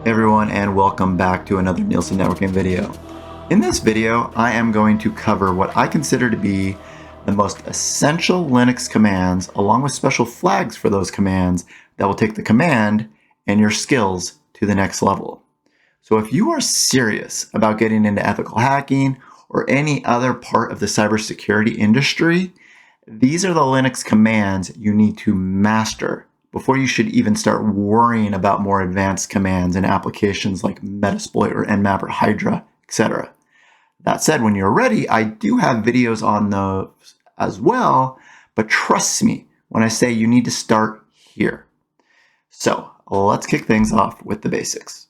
Hey everyone, and welcome back to another Nielsen Networking video. In this video, I am going to cover what I consider to be the most essential Linux commands, along with special flags for those commands that will take the command and your skills to the next level. So if you are serious about getting into ethical hacking or any other part of the cybersecurity industry, these are the Linux commands you need to master before you should even start worrying about more advanced commands in applications like Metasploit or Nmap or Hydra, etc. That said, when you're ready, I do have videos on those as well, but trust me when I say you need to start here. So let's kick things off with the basics.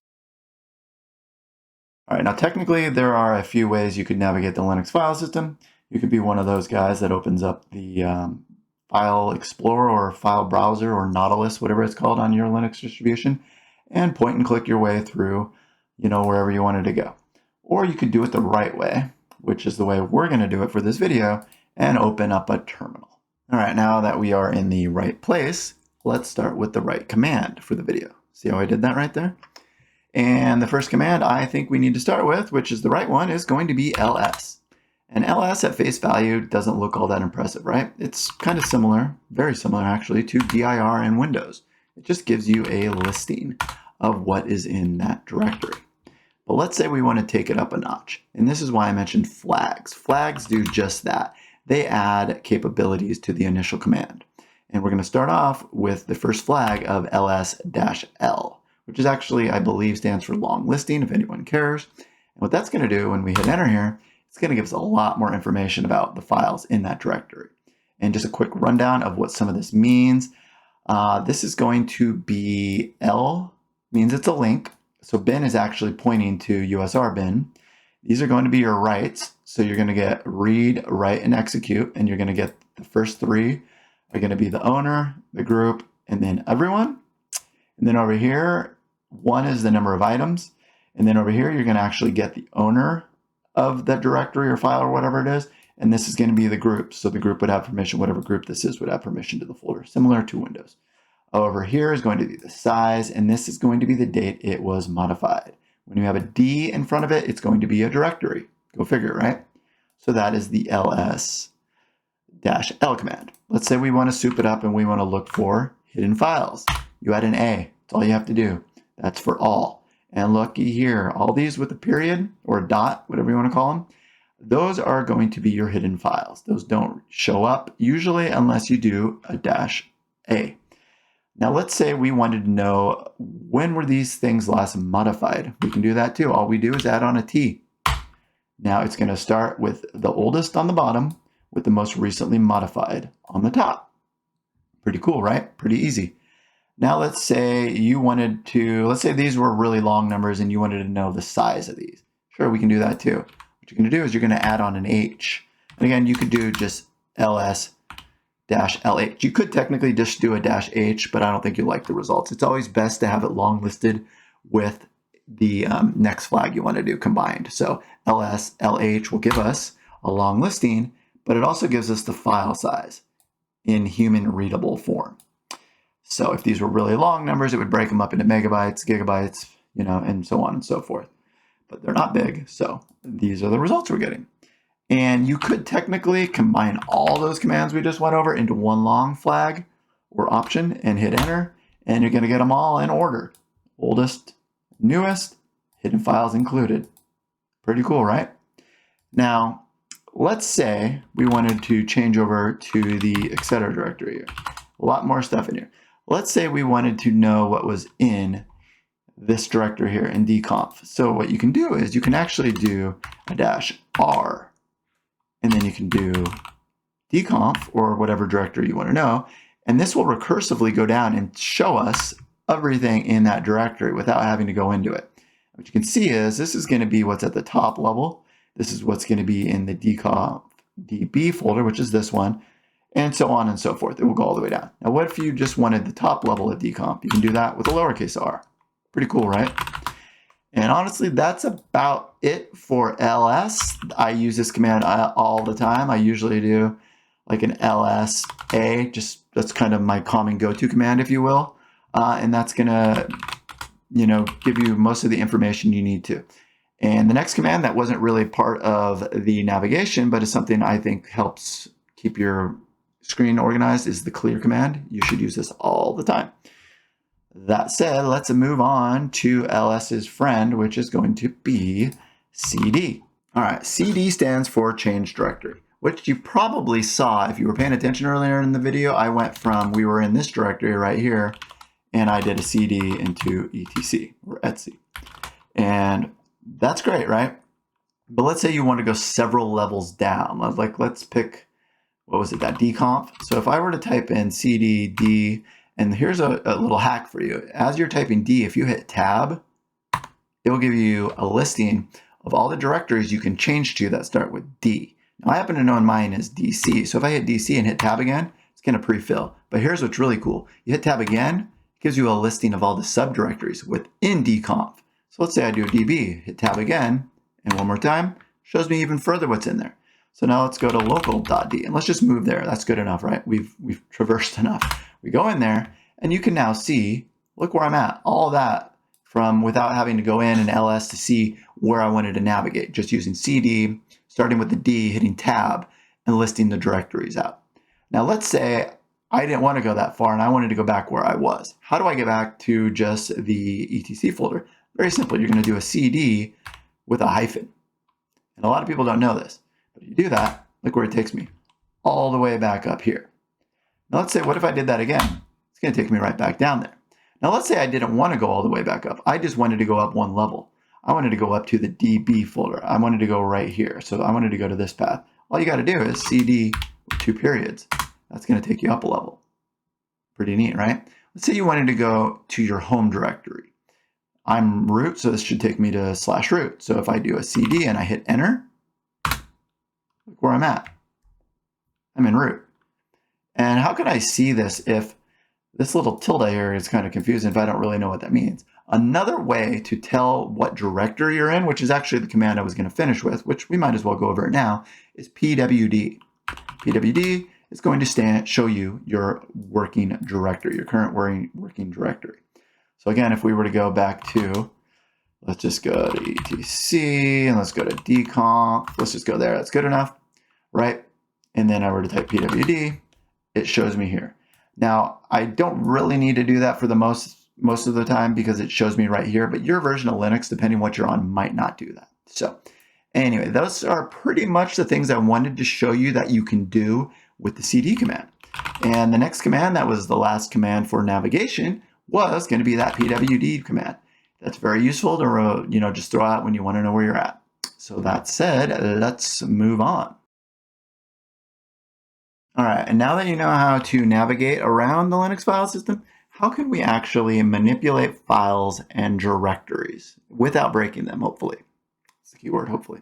All right, now technically there are a few ways you could navigate the Linux file system. You could be one of those guys that opens up the File Explorer or File Browser or Nautilus, whatever it's called on your Linux distribution, and point and click your way through, wherever you wanted to go. Or you could do it the right way, which is the way we're going to do it for this video, and open up a terminal. All right, now that we are in the right place, let's start with the right command for the video. See how I did that right there? And the first command I think we need to start with, which is the right one, is going to be ls. And ls at face value doesn't look all that impressive, right? It's kind of similar, very similar actually, to dir in Windows. It just gives you a listing of what is in that directory. But let's say we want to take it up a notch. And this is why I mentioned flags. Flags do just that. They add capabilities to the initial command. And we're going to start off with the first flag of ls-l, which is actually, I believe, stands for long listing, if anyone cares. And what that's going to do when we hit enter here, it's going to give us a lot more information about the files in that directory. And just a quick rundown of what some of this means. This is going to be L means it's a link. So bin is actually pointing to USR bin. These are going to be your writes. So you're going to get read, write, and execute. And you're going to get the first three are going to be the owner, the group, and then everyone. And then over here, one is the number of items. And then over here, you're going to actually get the owner of that directory or file or whatever it is. And this is going to be the group. So the group would have permission, whatever group this is would have permission to the folder, similar to Windows. Over here is going to be the size, and this is going to be the date it was modified. When you have a D in front of it, it's going to be a directory. Go figure, right? So that is the ls-l command. Let's say we want to soup it up and we want to look for hidden files. You add an A. That's all you have to do. That's for all. And looky here, all these with a period or a dot, whatever you want to call them, those are going to be your hidden files. Those don't show up usually unless you do a -a. Now let's say we wanted to know when were these things last modified. We can do that too. All we do is add on a T. Now it's going to start with the oldest on the bottom with the most recently modified on the top. Pretty cool, right? Pretty easy. Now let's say you wanted to, let's say these were really long numbers and you wanted to know the size of these. Sure, we can do that too. What you're going to do is you're going to add on an H. And again, you could do just ls-lh. You could technically just do a -h, but I don't think you'll like the results. It's always best to have it long listed with the next flag you want to do combined. So ls-lh will give us a long listing, but it also gives us the file size in human readable form. So if these were really long numbers, it would break them up into megabytes, gigabytes, and so on and so forth. But they're not big, so these are the results we're getting. And you could technically combine all those commands we just went over into one long flag or option and hit enter, and you're going to get them all in order. Oldest, newest, hidden files included. Pretty cool, right? Now, let's say we wanted to change over to the etc. directory here. A lot more stuff in here. Let's say we wanted to know what was in this directory here in dconf. So what you can do is you can actually do a -r, and then you can do dconf or whatever directory you want to know, and this will recursively go down and show us everything in that directory without having to go into it. What you can see is this is going to be what's at the top level. This is what's going to be in the dconf db folder, which is this one, and so on and so forth. It will go all the way down. Now, what if you just wanted the top level of dconf? You can do that with a lowercase r. Pretty cool, right? And honestly, that's about it for ls. I use this command all the time. I usually do like an ls-a, just that's kind of my common go-to command, if you will. And that's going to give you most of the information you need to. And the next command that wasn't really part of the navigation, but is something I think helps keep your screen organized, is the clear command. You should use this all the time. That said, let's move on to LS's friend, which is going to be CD. All right, CD stands for change directory, which you probably saw if you were paying attention earlier in the video. I went from, we were in this directory right here, and I did a CD into etc or etc. And that's great, right? But let's say you want to go several levels down. Like, let's pick, what was it, that dconf? So if I were to type in cd d, and here's a little hack for you. As you're typing d, if you hit tab, it will give you a listing of all the directories you can change to that start with D. Now I happen to know mine is DC. So if I hit DC and hit tab again, it's going to pre-fill. But here's what's really cool. You hit tab again, it gives you a listing of all the subdirectories within dconf. So let's say I do a db, hit tab again, and one more time, shows me even further what's in there. So now let's go to local.d, and let's just move there. That's good enough, right? We've traversed enough. We go in there, and you can now see, look where I'm at. All that from without having to go in and ls to see where I wanted to navigate, just using cd, starting with the D, hitting tab, and listing the directories out. Now let's say I didn't want to go that far and I wanted to go back where I was. How do I get back to just the etc folder? Very simple. You're going to do a cd with a hyphen. And a lot of people don't know this. But if you do that, look where it takes me. All the way back up here. Now let's say, what if I did that again? It's going to take me right back down there. Now let's say I didn't want to go all the way back up. I just wanted to go up one level. I wanted to go up to the DB folder. I wanted to go right here. So I wanted to go to this path. All you got to do is cd with 2 periods. That's going to take you up a level. Pretty neat, right? Let's say you wanted to go to your home directory. I'm root, so this should take me to /root. So if I do a cd and I hit enter, look where I'm at. I'm in root. And how can I see this if this little tilde here is kind of confusing if I don't really know what that means? Another way to tell what directory you're in, which is actually the command I was going to finish with, which we might as well go over it now, is pwd. Pwd is going to show you your working directory, your current working directory. So again, if we were to go back to, let's just go to etc, and let's go to dconf, let's just go there, that's good enough, right? And then I were to type pwd, it shows me here. Now, I don't really need to do that for the most of the time because it shows me right here, but your version of Linux, depending on what you're on, might not do that. So anyway, those are pretty much the things I wanted to show you that you can do with the cd command. And the next command, that was the last command for navigation, was going to be that pwd command. That's very useful to just throw out when you want to know where you're at. So that said, let's move on. All right, and now that you know how to navigate around the Linux file system, how can we actually manipulate files and directories without breaking them, hopefully? That's the key word, hopefully.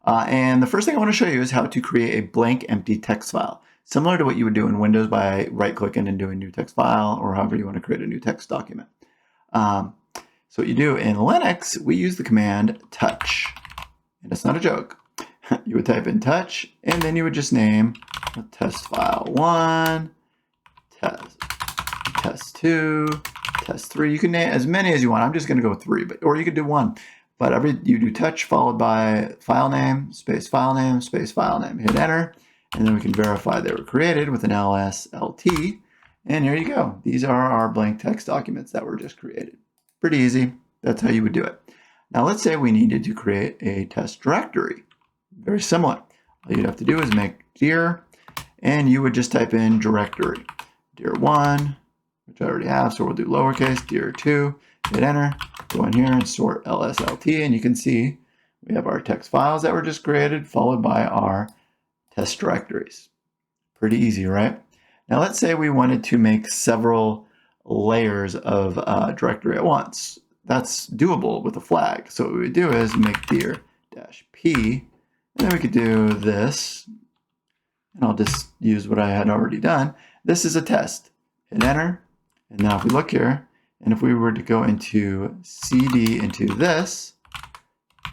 And the first thing I want to show you is how to create a blank empty text file, similar to what you would do in Windows by right-clicking and doing new text file, or however you want to create a new text document. So what you do in Linux, we use the command touch. And it's not a joke. You would type in touch, and then you would just name test file 1, test 2, test 3. You can name as many as you want. I'm just going to go with 3, or you could do 1. But you do touch followed by file name, space file name, space file name. Hit enter, and then we can verify they were created with an LSLT. And here you go. These are our blank text documents that were just created. Pretty easy. That's how you would do it. Now let's say we needed to create a test directory. Very similar. All you'd have to do is make dir, and you would just type in directory. dir1, which I already have, so we'll do lowercase, dir2, hit enter, go in here and sort LSLT, and you can see we have our text files that were just created, followed by our test directories. Pretty easy, right? Now let's say we wanted to make several layers of directory at once. That's doable with a flag. So what we would do is make dir-p, and then we could do this, and I'll just use what I had already done. This is a test. Hit enter, and now if we look here, and if we were to go into cd into this,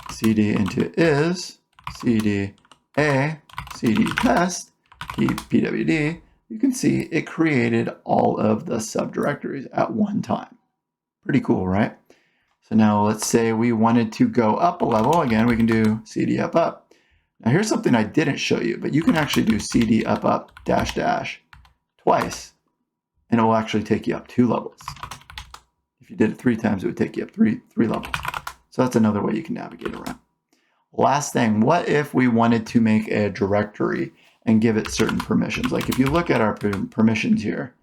cd into is, cd a, cd test, pwd, you can see it created all of the subdirectories at one time. Pretty cool, right? So now let's say we wanted to go up a level. Again, we can do cd up up. Now here's something I didn't show you, but you can actually do cd up up dash dash twice, and it will actually take you up 2 levels. If you did it 3 times, it would take you up three levels. So that's another way you can navigate around. Last thing, what if we wanted to make a directory and give it certain permissions? Like if you look at our permissions here,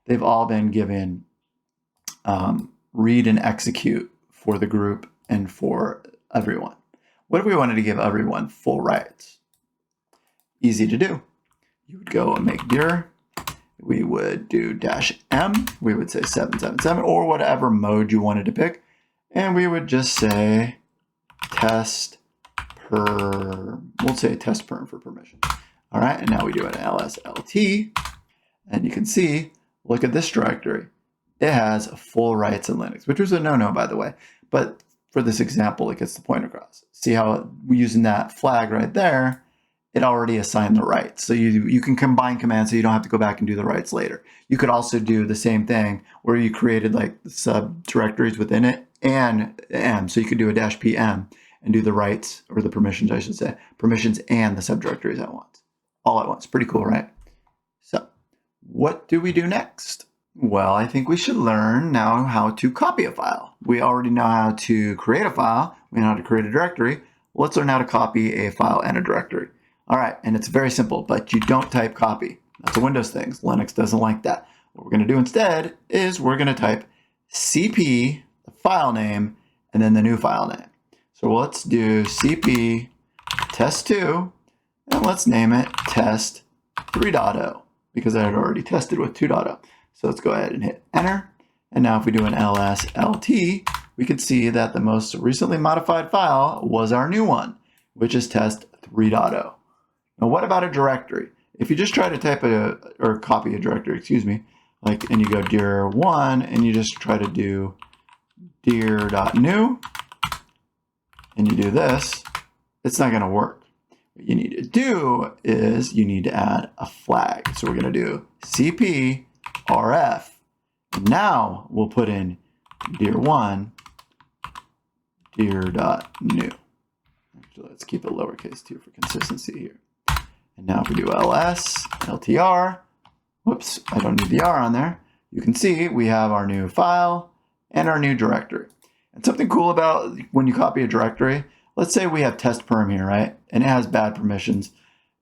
they've all been given read and execute for the group and for everyone. What if we wanted to give everyone full rights? Easy to do. You would go mkdir. We would do -m. We would say 777 or whatever mode you wanted to pick. And we would just say test per, we'll say test perm for permission. All right, and now we do an lslt, and you can see, look at this directory. It has full rights in Linux, which was a no-no, by the way. But for this example, it gets the point across. See how using that flag right there, it already assigned the rights. So you can combine commands so you don't have to go back and do the rights later. You could also do the same thing where you created like the subdirectories within it and m. So you could do a -pm and do the rights, or the permissions, I should say, permissions and the subdirectories at once, all at once. Pretty cool, right? So what do we do next? Well, I think we should learn now how to copy a file. We already know how to create a file. We know how to create a directory. Let's learn how to copy a file and a directory. All right, and it's very simple, but you don't type copy. That's a Windows thing. Linux doesn't like that. What we're going to do instead is we're going to type cp, the file name, and then the new file name. So let's do cp test2, and let's name it test 3.0 because I had already tested with 2.0. So let's go ahead and hit enter. And now if we do an lslt, we can see that the most recently modified file was our new one, which is test 3.0. Now what about a directory? If you just try to type or copy a directory, excuse me, like, and you go dir1 and you just try to do dir.new and you do this, it's not going to work. What you need to do is you need to add a flag. So we're going to do cp rf. Now we'll put in dir1 dir.new. Actually, let's keep it lowercase too for consistency here. And now if we do ls ltr, whoops, I don't need the r on there. You can see we have our new file and our new directory. And something cool about when you copy a directory, let's say we have test perm here, right? And it has bad permissions.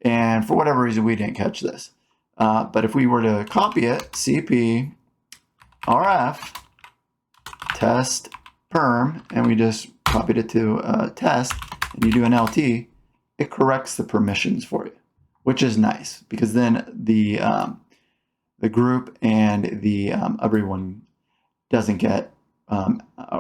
And for whatever reason, we didn't catch this. But if we were to copy it, cp rf test perm, and we just copied it to test, and you do an lt, it corrects the permissions for you, which is nice because then the group and the everyone doesn't get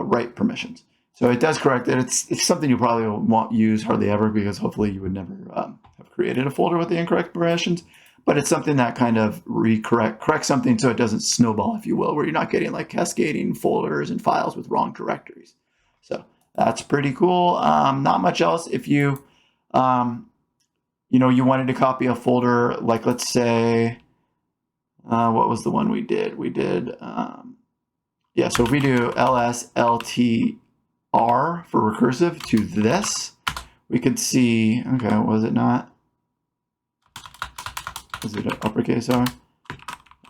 right permissions. So it does correct it. It's something you probably won't use hardly ever because hopefully you would never have created a folder with the incorrect permissions. But it's something that kind of corrects something so it doesn't snowball, if you will, where you're not getting like cascading folders and files with wrong directories. So that's pretty cool. Not much else. If you you wanted to copy a folder, like let's say, what was the one we did? We did, yeah, so if we do lsltr for recursive to this, we could see, okay, was it not? Is it an uppercase R?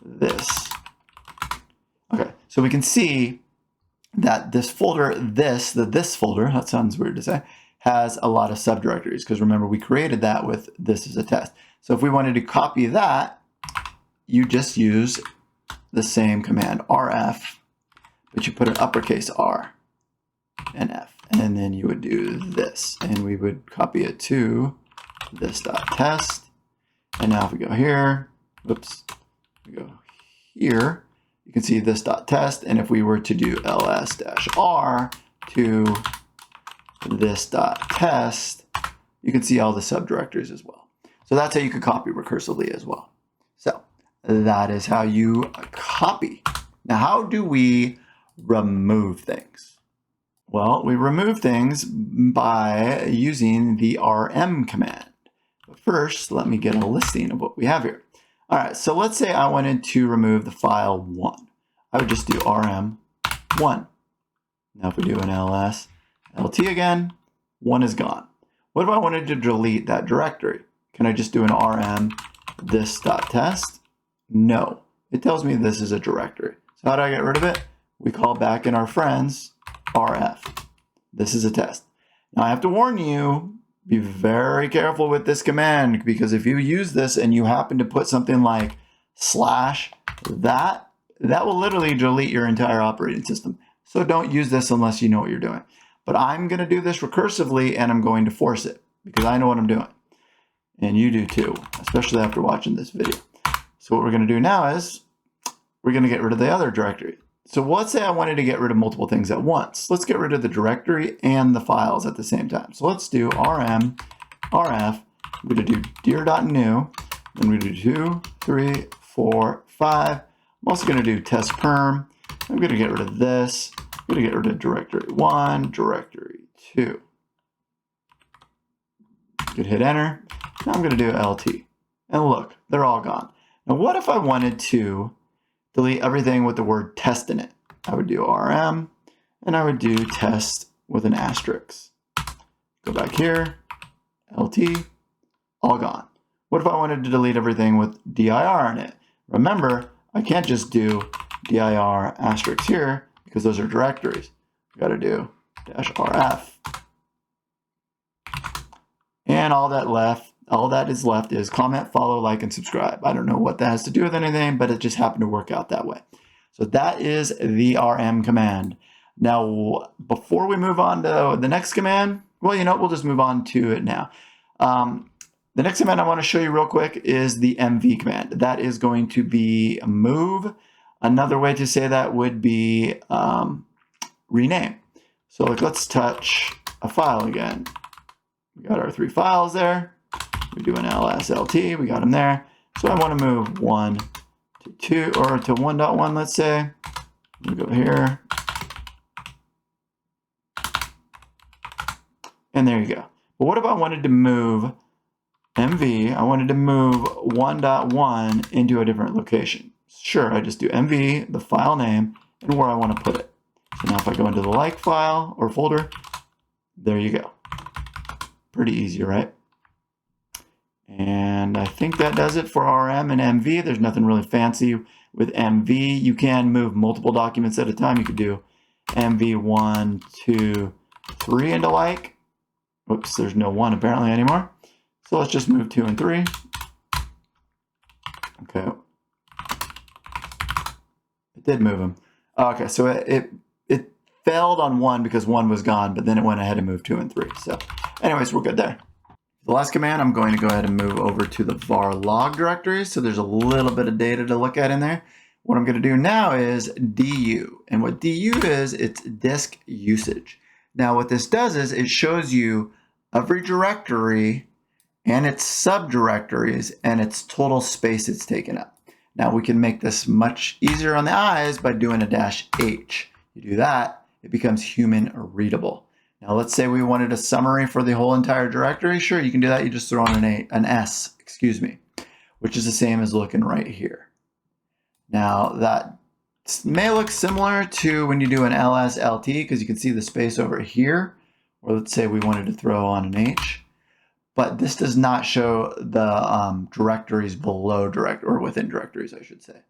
This. Okay, so we can see that this folder, this folder, that sounds weird to say, has a lot of subdirectories because remember we created that with this as a test. So if we wanted to copy that, you just use the same command, rf, but you put an uppercase R and F, and then you would do this, and we would copy it to this.test. And now if we go here, whoops, we go here, you can see this.test, and if we were to do ls-r to this.test, you can see all the subdirectories as well. So that's how you could copy recursively as well. So that is how you copy. Now, how do we remove things? Well, we remove things by using the rm command. But first, let me get a listing of what we have here. All right, so let's say I wanted to remove the file 1. I would just do rm1. Now if we do an ls lt again, 1 is gone. What if I wanted to delete that directory? Can I just do an rm this.test? No. It tells me this is a directory. So how do I get rid of it? We call back in our friends rf. This is a test. Now I have to warn you, be very careful with this command, because if you use this and you happen to put something like /that will literally delete your entire operating system. So don't use this unless you know what you're doing. But I'm going to do this recursively and I'm going to force it because I know what I'm doing. And you do too, especially after watching this video. So what we're going to do now is we're going to get rid of the other directory. So let's say I wanted to get rid of multiple things at once. Let's get rid of the directory and the files at the same time. So let's do rm rf. We're going to do dir.new. Then we do 2, 3, 4, 5. I'm also going to do test perm. I'm going to get rid of this. I'm going to get rid of directory 1, directory 2. Good, hit enter. Now I'm going to do LT. And look, they're all gone. Now what if I wanted to delete everything with the word test in it? I would do rm and I would do test with an asterisk. Go back here, LT, all gone. What if I wanted to delete everything with dir in it? Remember, I can't just do dir asterisk here because those are directories. I got to do -rf. And all that is left is comment, follow, like, and subscribe. I don't know what that has to do with anything, but it just happened to work out that way. So that is the rm command. Now, before we move on to the next command, well, you know, we'll just move on to it now. The next command I want to show you real quick is the mv command. That is going to be move. Another way to say that would be rename. So like, let's touch a file again. We got our 3 files there. We do an ls/lt. We got them there. So I want to move 1 to 2 or to 1.1, let's say. We go here. And there you go. But what if I wanted to move mv? I wanted to move 1.1 into a different location. Sure, I just do mv, the file name, and where I want to put it. So now if I go into the like file or folder, there you go. Pretty easy, right? And I think that does it for rm and mv. There's nothing really fancy with mv. You can move multiple documents at a time. You could do mv 1, 2, 3 into like. Oops, there's no 1 apparently anymore. So let's just move 2 and 3. Okay. It did move them. Okay, so it failed on 1 because 1 was gone, but then it went ahead and moved 2 and 3. So anyways, we're good there. The last command, I'm going to go ahead and move over to the var log directory. So there's a little bit of data to look at in there. What I'm going to do now is du. And what du is, it's disk usage. Now what this does is it shows you every directory and its subdirectories and its total space it's taken up. Now we can make this much easier on the eyes by doing a -h. You do that, it becomes human readable. Now let's say we wanted a summary for the whole entire directory. Sure, you can do that. You just throw on an S, excuse me, which is the same as looking right here. Now that may look similar to when you do an ls/lt because you can see the space over here. Or let's say we wanted to throw on an H. But this does not show the directories below or within directories, I should say.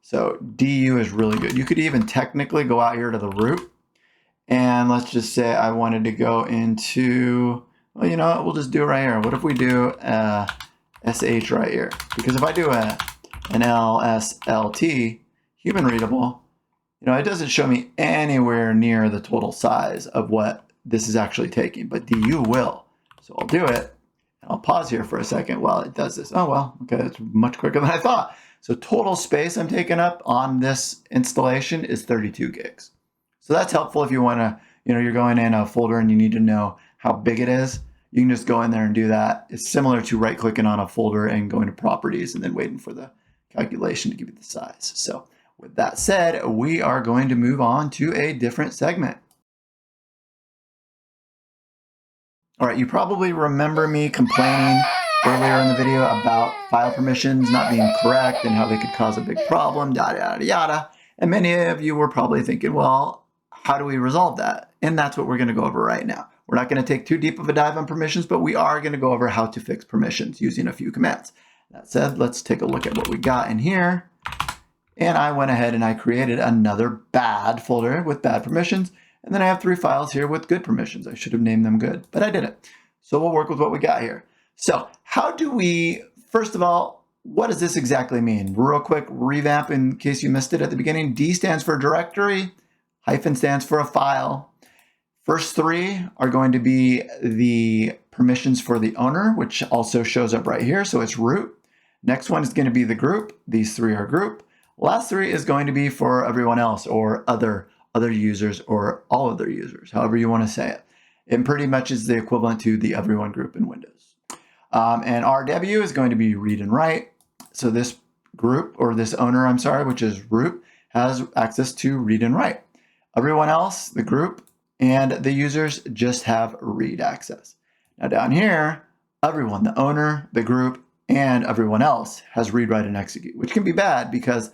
So du is really good. You could even technically go out here to the root. And let's just say I wanted to go into, well, you know what, we'll just do it right here. What if we do sh right here? Because if I do an ls/lt, human readable, you know, it doesn't show me anywhere near the total size of what this is actually taking, but du will. So I'll do it, and I'll pause here for a second while it does this. Oh, well, okay, that's much quicker than I thought. So total space I'm taking up on this installation is 32 gigs. So that's helpful if you want to, you know, you're going in a folder and you need to know how big it is. You can just go in there and do that. It's similar to right-clicking on a folder and going to properties and then waiting for the calculation to give you the size. So with that said, we are going to move on to a different segment. All right, you probably remember me complaining earlier in the video about file permissions not being correct and how they could cause a big problem, yada, yada, yada. And many of you were probably thinking, well, how do we resolve that? And that's what we're going to go over right now. We're not going to take too deep of a dive on permissions, but we are going to go over how to fix permissions using a few commands. That said, let's take a look at what we got in here. And I went ahead and I created another bad folder with bad permissions. And then I have 3 files here with good permissions. I should have named them good, but I didn't. So we'll work with what we got here. So how do we, first of all, what does this exactly mean? Real quick revamp in case you missed it at the beginning. D stands for directory, hyphen stands for a file. First 3 are going to be the permissions for the owner, which also shows up right here. So it's root. Next one is going to be the group. These 3 are group. Last 3 is going to be for everyone else or other users or all other users, however you want to say it. It pretty much is the equivalent to the everyone group in Windows. And RW is going to be read and write. So this group, or this owner, I'm sorry, which is root, has access to read and write. Everyone else, the group and the users, just have read access. Now down here, everyone, the owner, the group, and everyone else has read, write, and execute, which can be bad because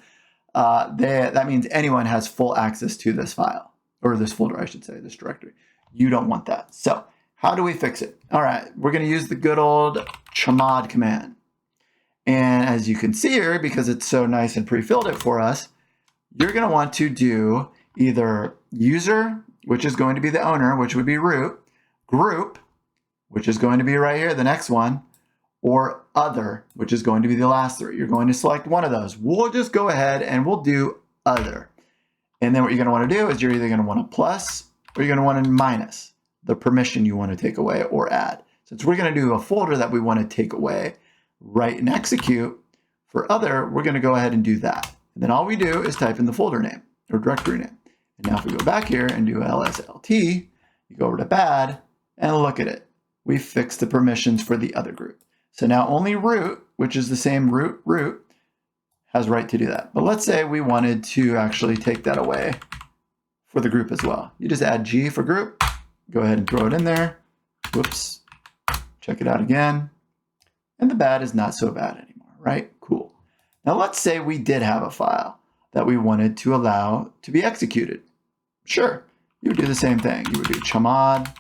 that means anyone has full access to this file, or this folder, I should say, this directory. You don't want that. So how do we fix it? All right, we're going to use the good old chmod command. And as you can see here, because it's so nice and pre-filled it for us, you're going to want to do either user, which is going to be the owner, which would be root, group, which is going to be right here, the next one, or other, which is going to be the last 3. You're going to select one of those. We'll just go ahead and we'll do other. And then what you're going to want to do is you're either going to want a plus or you're going to want a minus, the permission you want to take away or add. Since we're going to do a folder that we want to take away, write and execute, for other, we're going to go ahead and do that. And then all we do is type in the folder name or directory name. And now if we go back here and do lslt, you go over to bad and look at it. We fixed the permissions for the other group. So now only root, which is the same root, has right to do that. But let's say we wanted to actually take that away for the group as well. You just add G for group, go ahead and throw it in there. Whoops, check it out again. And the bad is not so bad anymore, right? Cool. Now let's say we did have a file that we wanted to allow to be executed. Sure, you would do the same thing. You would do chmod,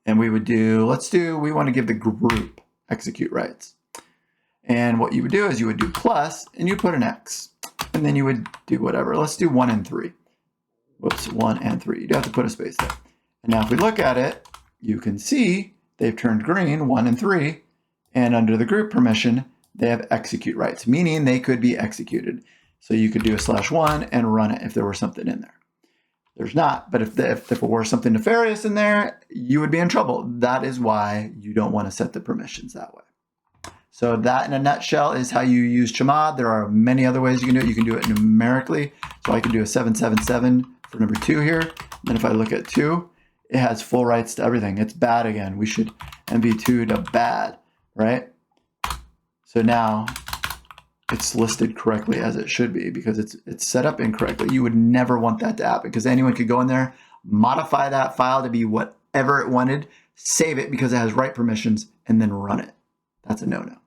and we would do, we want to give the group execute rights. And what you would do is you would do plus, and you put an X. And then you would do whatever. Let's do 1 and 3. Whoops, 1 and 3. You'd have to put a space there. And now if we look at it, you can see they've turned green, 1 and 3. And under the group permission, they have execute rights, meaning they could be executed. So you could do a /1 and run it if there were something in there. There's not, but if there were something nefarious in there, you would be in trouble. That is why you don't want to set the permissions that way. So that in a nutshell is how you use chmod. There are many other ways you can do it. You can do it numerically. So I can do a 777 for number 2 here. And then if I look at 2, it has full rights to everything. It's bad again. We should MV2 to bad, right? So now it's listed correctly as it should be because it's set up incorrectly. You would never want that to happen because anyone could go in there, modify that file to be whatever it wanted, save it because it has write permissions, and then run it. That's a no-no.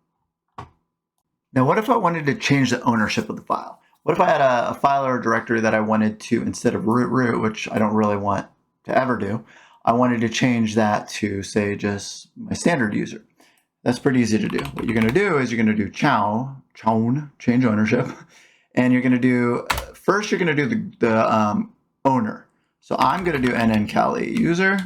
Now, what if I wanted to change the ownership of the file? What if I had a file or a directory that I wanted to, instead of root, which I don't really want to ever do, I wanted to change that to, say, just my standard user. That's pretty easy to do. What you're going to do is you're going to do chown, change ownership, and you're going to do, first you're going to do the owner. So I'm going to do nnkali user,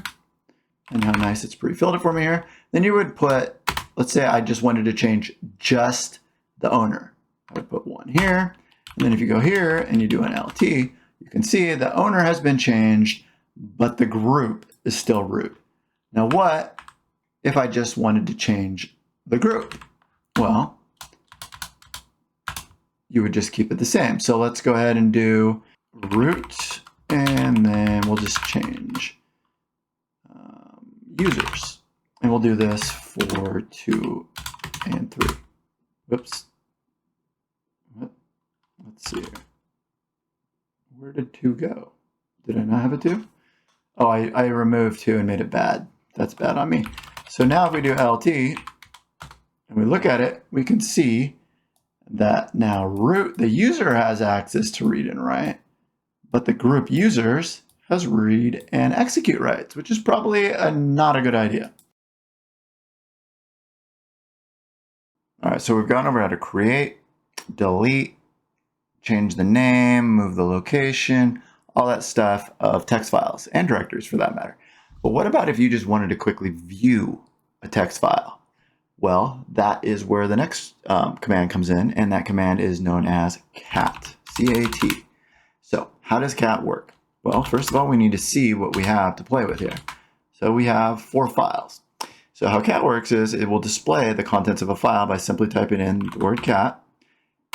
and how nice it's pre-filled it for me here. Then you would put, let's say I just wanted to change just the owner. I would put 1 here, and then if you go here and you do an LT, you can see the owner has been changed, but the group is still root. Now what if I just wanted to change the group? Well, you would just keep it the same. So let's go ahead and do root, and then we'll just change users. And we'll do this for 2 and 3. Whoops. Let's see here. Where did 2 go? Did I not have a 2? Oh, I removed 2 and made it bad. That's bad on me. So now if we do LT and we look at it, we can see that now root, the user has access to read and write, but the group users has read and execute rights, which is probably not a good idea. All right, so we've gone over how to create, delete, change the name, move the location, all that stuff of text files and directories for that matter. But what about if you just wanted to quickly view a text file? Well, that is where the next command comes in, and that command is known as cat, C-A-T. So how does cat work? Well, first of all, we need to see what we have to play with here. So we have 4 files. So how cat works is it will display the contents of a file by simply typing in the word cat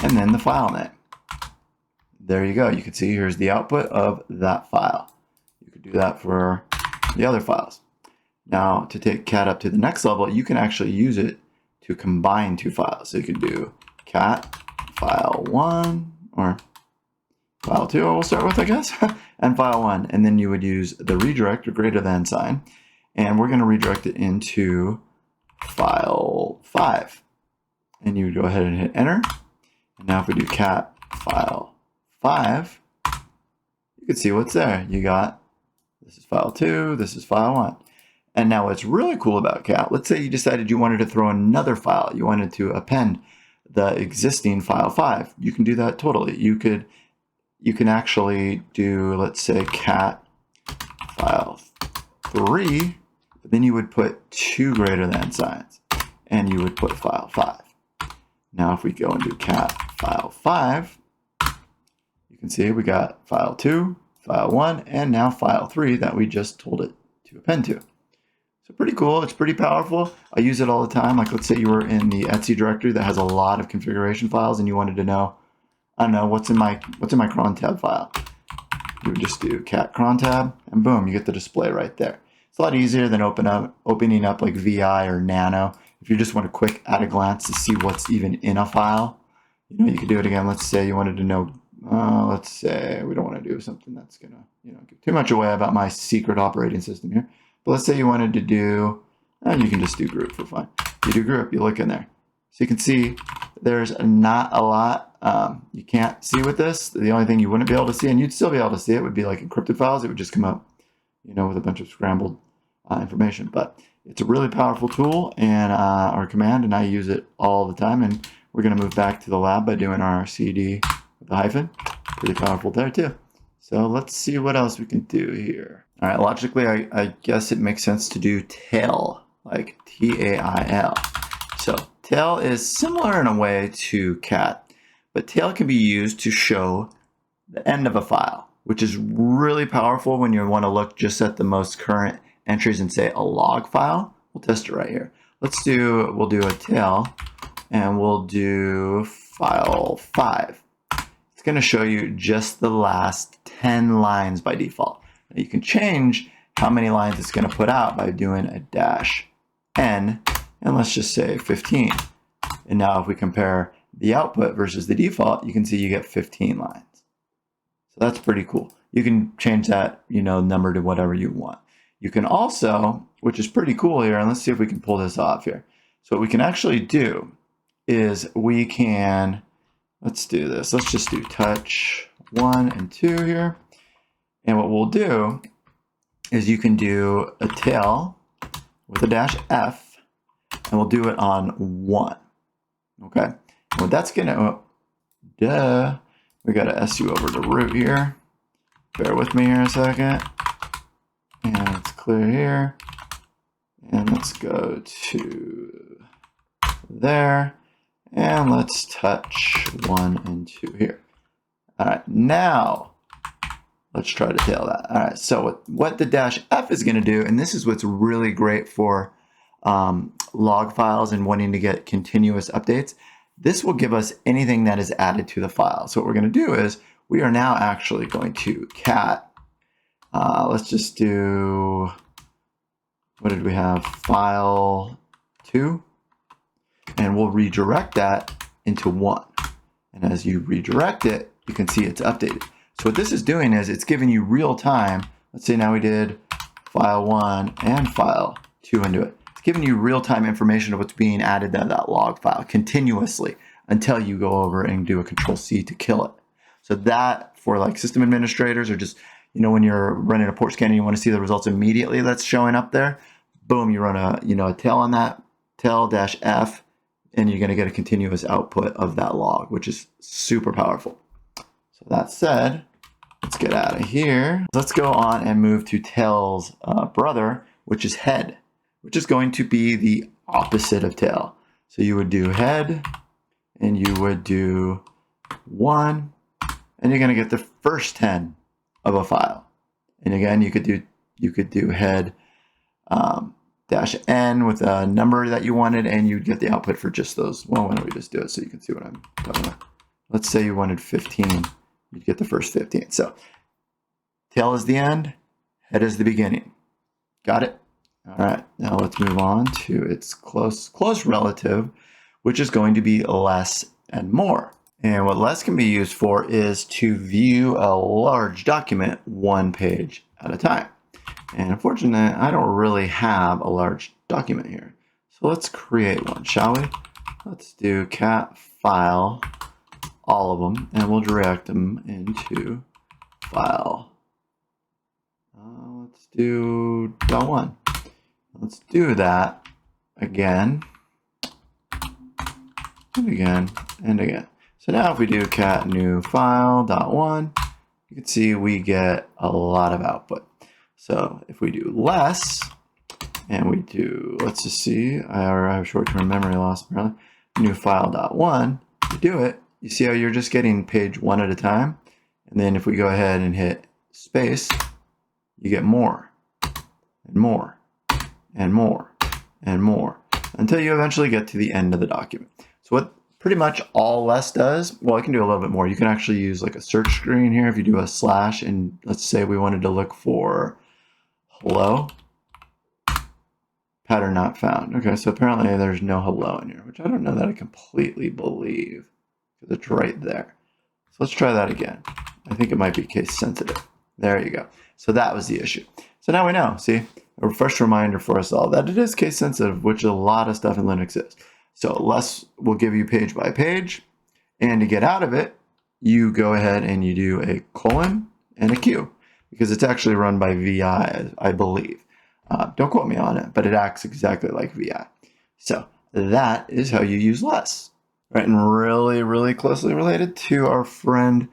and then the file name. There you go. You can see here's the output of that file. You could do that for the other files. Now, to take cat up to the next level, you can actually use it to combine 2 files. So you can do cat file1 or file2, we'll start with, I guess, and file1. And then you would use the redirect or greater than sign. And we're going to redirect it into file5. And you would go ahead and hit enter. And now if we do cat file5, you can see what's there. You got, this is file2, this is file1. And now what's really cool about cat, let's say you decided you wanted to throw another file. You wanted to append the existing file5. You can do that totally. You can actually do, let's say, cat file3, but then you would put 2 greater than signs, and you would put file5. Now if we go and do cat file5, you can see we got file2, file1, and now file3 that we just told it to append to. So pretty cool. It's pretty powerful. I use it all the time. Like let's say you were in the Etsy directory that has a lot of configuration files and you wanted to know, I don't know, what's in my cron tab file. You would just do cat cron tab and boom, you get the display right there. It's a lot easier than opening up like VI or Nano. If you just want a quick at a glance to see what's even in a file, you know, you could do it again. Let's say you wanted to know, let's say we don't want to do something that's gonna, give too much away about my secret operating system here. But let's say you wanted to do, you can just do group for fun. You do group, you look in there. So you can see there's not a lot you can't see with this. The only thing you wouldn't be able to see, and you'd still be able to see it, would be like encrypted files. It would just come up, with a bunch of scrambled information. But it's a really powerful tool and or command, and I use it all the time. And we're going to move back to the lab by doing our CD with the hyphen. Pretty powerful there too. So let's see what else we can do here. All right, logically, I guess it makes sense to do tail, like T-A-I-L. So tail is similar in a way to cat, but tail can be used to show the end of a file, which is really powerful when you want to look just at the most current entries and say a log file. We'll test it right here. We'll do a tail and we'll do file5. It's going to show you just the last 10 lines by default. Now you can change how many lines it's going to put out by doing a -n, and let's just say 15. And now if we compare the output versus the default, you can see you get 15 lines. So that's pretty cool. You can change that, number to whatever you want. You can also, which is pretty cool here, and let's see if we can pull this off here. So what we can actually do is we can, let's do this. Let's just do touch 1 and 2 here. And what we'll do is you can do a tail with a -f, and we'll do it on 1. Okay. And what that's gonna, we gotta SU over to root here. Bear with me here a second. And let's clear here. And let's go to there. And let's touch 1 and 2 here. All right, now let's try to tail that. All right, so what the -f is going to do, and this is what's really great for log files and wanting to get continuous updates, this will give us anything that is added to the file. So what we're going to do is we are now actually going to cat, let's just do, what did we have, file2, and we'll redirect that into 1. And as you redirect it, you can see it's updated. So what this is doing is it's giving you real time. Let's say now we did file1 and file2 into it. It's giving you real time information of what's being added to that log file continuously until you go over and do a Control-C to kill it. So that for like system administrators or just, when you're running a port scan and you want to see the results immediately that's showing up there, boom, you run a tail on that, tail-f, and you're going to get a continuous output of that log, which is super powerful. So that said, let's get out of here. Let's go on and move to tail's brother, which is head, which is going to be the opposite of tail. So you would do head, and you would do 1, and you're going to get the first 10 of a file. And again, you could do head -n with a number that you wanted, and you'd get the output for just those. Well, why don't we just do it so you can see what I'm talking about? Let's say you wanted 15. You'd get the first 15. So tail is the end, head is the beginning. Got it? All right, now let's move on to its close relative, which is going to be less and more. And what less can be used for is to view a large document one page at a time. And unfortunately, I don't really have a large document here. So let's create one, shall we? Let's do cat file, all of them, and we'll direct them into file. Let's do .1. Let's do that again, and again, and again. So now if we do cat new file .1, you can see we get a lot of output. So if we do less, and we do, let's just see, I have short-term memory loss apparently, new file .1, you do it, you see how you're just getting page 1 at a time? And then if we go ahead and hit space, you get more, and more, and more, and more, until you eventually get to the end of the document. So what pretty much all less does, well, I can do a little bit more. You can actually use like a search screen here if you do a slash, and let's say we wanted to look for hello, pattern not found. Okay, so apparently there's no hello in here, which I don't know that I completely believe, because it's right there. So let's try that again. I think it might be case sensitive. There you go. So that was the issue. So now we know, see, a fresh reminder for us all that it is case sensitive, which a lot of stuff in Linux is. So less will give you page by page, and to get out of it, you go ahead and you do a colon and a Q, because it's actually run by VI, I believe. Don't quote me on it, but it acts exactly like VI. So that is how you use less, right? And really, really closely related to our friend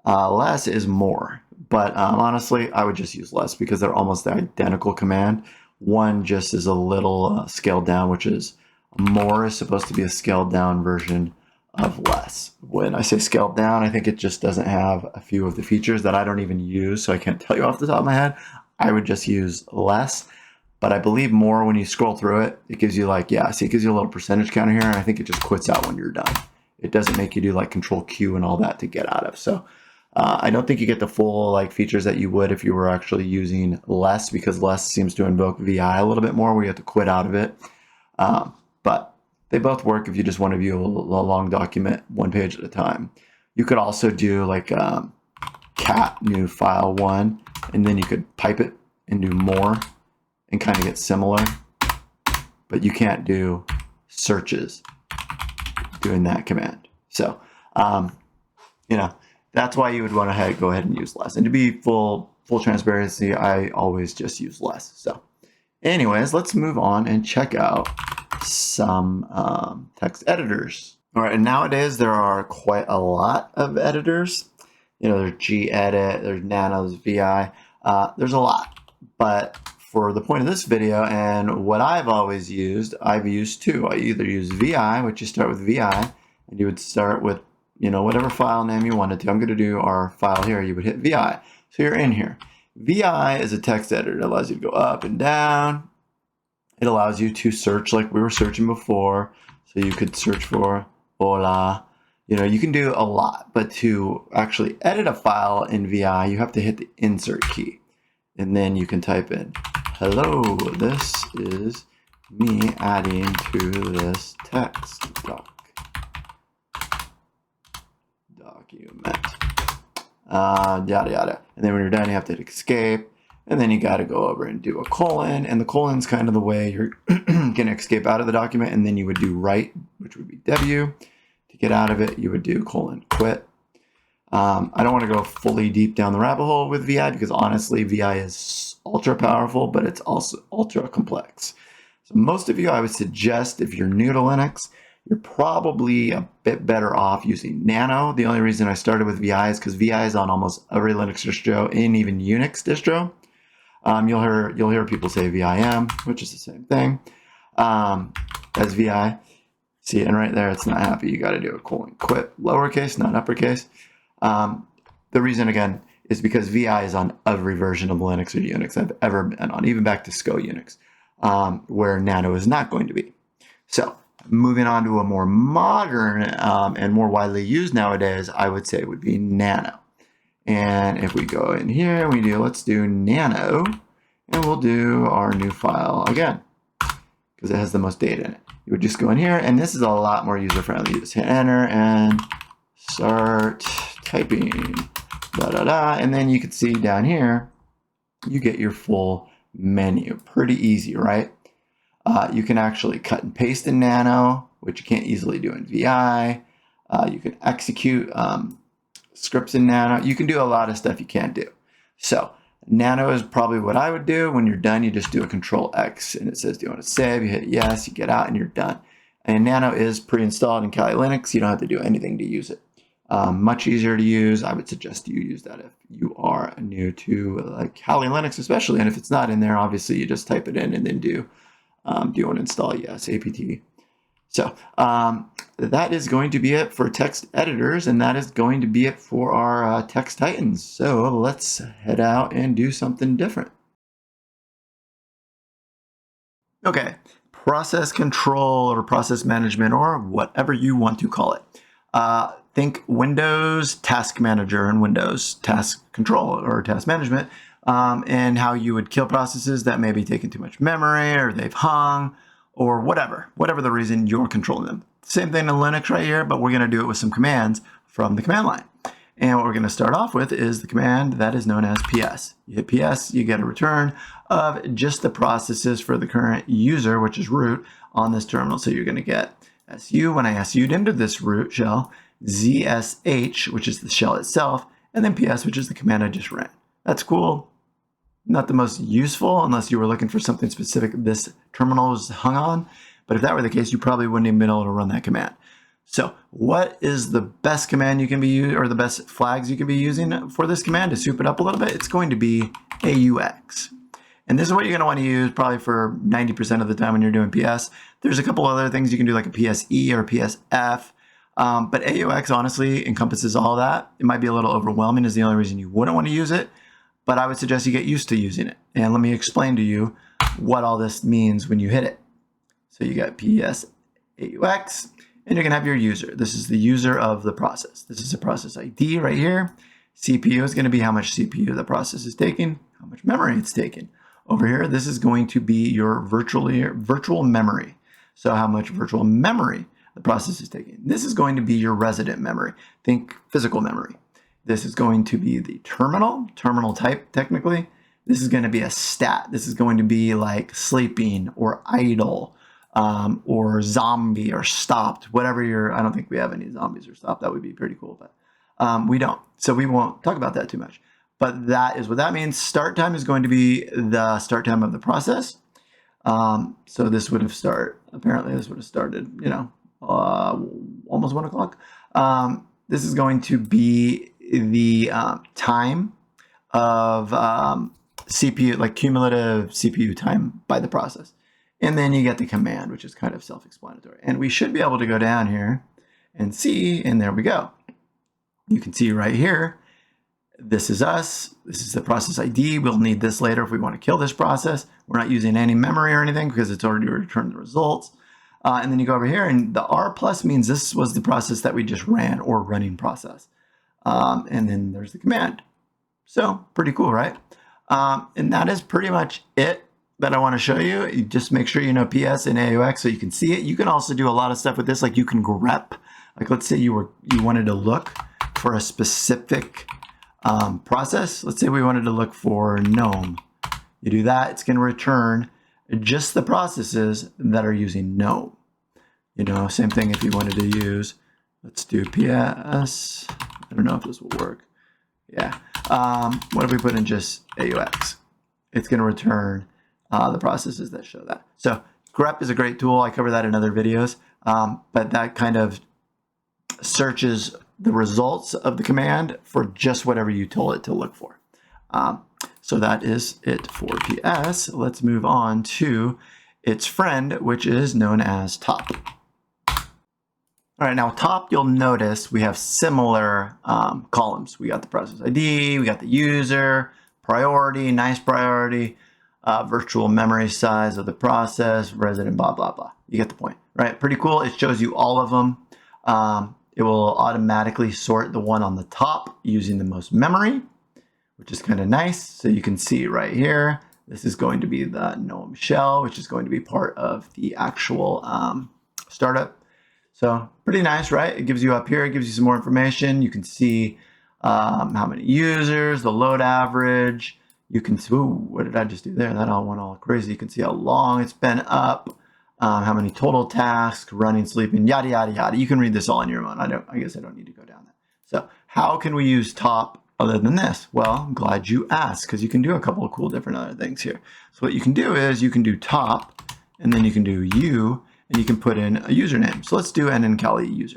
less is more. But honestly, I would just use less because they're almost the identical command. One just is a little scaled down, which is more is supposed to be a scaled down version of less. When I say scaled down, I think it just doesn't have a few of the features that I don't even use, so I can't tell you off the top of my head. I would just use less. But I believe more, when you scroll through it, it gives you like, yeah, see, it gives you a little percentage counter here, and I think it just quits out when you're done. It doesn't make you do like Control Q and all that to get out of. So I don't think you get the full like features that you would if you were actually using less, because less seems to invoke VI a little bit more, where you have to quit out of it. But they both work if you just want to view a long document one page at a time. You could also do like cat new file 1, and then you could pipe it and do more and kind of get similar, but you can't do searches doing that command. So, that's why you would want to go ahead and use less. And to be full transparency, I always just use less. So anyways, let's move on and check out some text editors. All right, and nowadays there are quite a lot of editors. There's gedit, there's nano, there's vi. There's a lot, but for the point of this video and what I've always used, I've used two. I either use vi, which you start with vi, and you would start with whatever file name you wanted to. I'm going to do our file here. You would hit vi. So you're in here. Vi is a text editor. It allows you to go up and down. It allows you to search like we were searching before. So you could search for hola. You can do a lot, but to actually edit a file in vi, you have to hit the insert key. And then you can type in, hello, this is me adding to this text document. Yada yada. And then when you're done, you have to hit escape, and then you got to go over and do a colon, and the colon's kind of the way you're gonna escape out of the document. And then you would do write, which would be W. To get out of it, you would do colon quit. I don't want to go fully deep down the rabbit hole with VI because honestly, VI is ultra powerful, but it's also ultra complex. So most of you, I would suggest if you're new to Linux, you're probably a bit better off using Nano. The only reason I started with VI is because VI is on almost every Linux distro and even Unix distro. You'll hear people say VIM, which is the same thing as VI. See, and right there, it's not happy. You got to do a :quit, lowercase, not uppercase. The reason, again, is because VI is on every version of Linux or Unix I've ever been on, even back to SCO Unix, where Nano is not going to be. So moving on to a more modern and more widely used nowadays, I would say would be Nano. And if we go in here, let's do Nano, and we'll do our new file again, because it has the most data in it. You would just go in here, and this is a lot more user-friendly. You just hit enter and start typing, and then you can see down here, you get your full menu. Pretty easy, right? You can actually cut and paste in Nano, which you can't easily do in VI. You can execute scripts in Nano. You can do a lot of stuff you can't do. So Nano is probably what I would do. When you're done, you just do a Control-X, and it says, do you want to save? You hit yes, you get out, and you're done. And Nano is pre-installed in Kali Linux. You don't have to do anything to use it. Much easier to use. I would suggest you use that if you are new to Kali Linux, especially. And if it's not in there, obviously you just type it in and then do you want to install? Yes, apt. So that is going to be it for text editors, and that is going to be it for our text titans. So let's head out and do something different. Okay, process control or process management or whatever you want to call it. Think Windows Task Manager and Windows Task Control or Task Management, and how you would kill processes that may be taking too much memory or they've hung or whatever the reason you're controlling them. Same thing in Linux right here, but we're going to do it with some commands from the command line. And what we're going to start off with is the command that is known as ps. You hit ps, you get a return of just the processes for the current user, which is root, on this terminal. So you're going to get su when I su'd into this root shell, zsh, which is the shell itself, and then ps, which is the command I just ran. That's cool. Not the most useful unless you were looking for something specific this terminal was hung on. But if that were the case, you probably wouldn't even been able to run that command. So what is the best command you can be using, or the best flags you can be using for this command to soup it up a little bit? It's going to be AUX. And this is what you're going to want to use probably for 90% of the time when you're doing PS. There's a couple other things you can do, like a PSE or a PSF. But AUX honestly encompasses all that. It might be a little overwhelming, is the only reason you wouldn't want to use it. But I would suggest you get used to using it. And let me explain to you what all this means when you hit it. So you got PS AUX, and you're going to have your user. This is the user of the process. This is a process ID right here. CPU is going to be how much CPU the process is taking, how much memory it's taking. Over here, this is going to be your virtual memory. So how much virtual memory the process is taking. This is going to be your resident memory. Think physical memory. This is going to be the terminal type technically. This is going to be a stat. This is going to be like sleeping or idle or zombie or stopped, whatever I don't think we have any zombies or stopped. That would be pretty cool, but we don't. So we won't talk about that too much. But that is what that means. Start time is going to be the start time of the process. So this would have apparently this would have started, almost 1 o'clock. This is going to be the time of CPU, like cumulative CPU time by the process. And then you get the command, which is kind of self-explanatory. And we should be able to go down here and see, and there we go. You can see right here, this is us. This is the process ID. We'll need this later if we want to kill this process. We're not using any memory or anything because it's already returned the results. And then you go over here, and the R plus means this was the process that we just ran, or running process. And then there's the command. So pretty cool, right? And that is pretty much it that I want to show you. You just make sure you know PS and AUX so you can see it. You can also do a lot of stuff with this, like you can grep. Like let's say you wanted to look for a specific process. Let's say we wanted to look for GNOME. You do that, it's going to return just the processes that are using GNOME. Same thing if you wanted to use, let's do PS I don't know if this will work. Yeah. What if we put in just AUX? It's going to return the processes that show that. So grep is a great tool. I cover that in other videos, but that kind of searches the results of the command for just whatever you told it to look for. So that is it for PS. Let's move on to its friend, which is known as top. All right, now top, you'll notice we have similar columns. We got the process ID, we got the user, priority, nice priority, virtual memory size of the process, resident, blah, blah, blah. You get the point, right? Pretty cool. It shows you all of them. It will automatically sort the one on the top using the most memory, which is kind of nice. So you can see right here, this is going to be the gnome shell, which is going to be part of the actual startup. So pretty nice, right? It gives you up here, it gives you some more information. You can see how many users, the load average. You can see, ooh, what did I just do there? That all went all crazy. You can see how long it's been up, how many total tasks, running, sleeping, yada, yada, yada. You can read this all on your own. I guess I don't need to go down that. So how can we use top other than this? Well, I'm glad you asked, because you can do a couple of cool different other things here. So what you can do is you can do top, and then you can do u, and you can put in a username. So let's do nnkali user.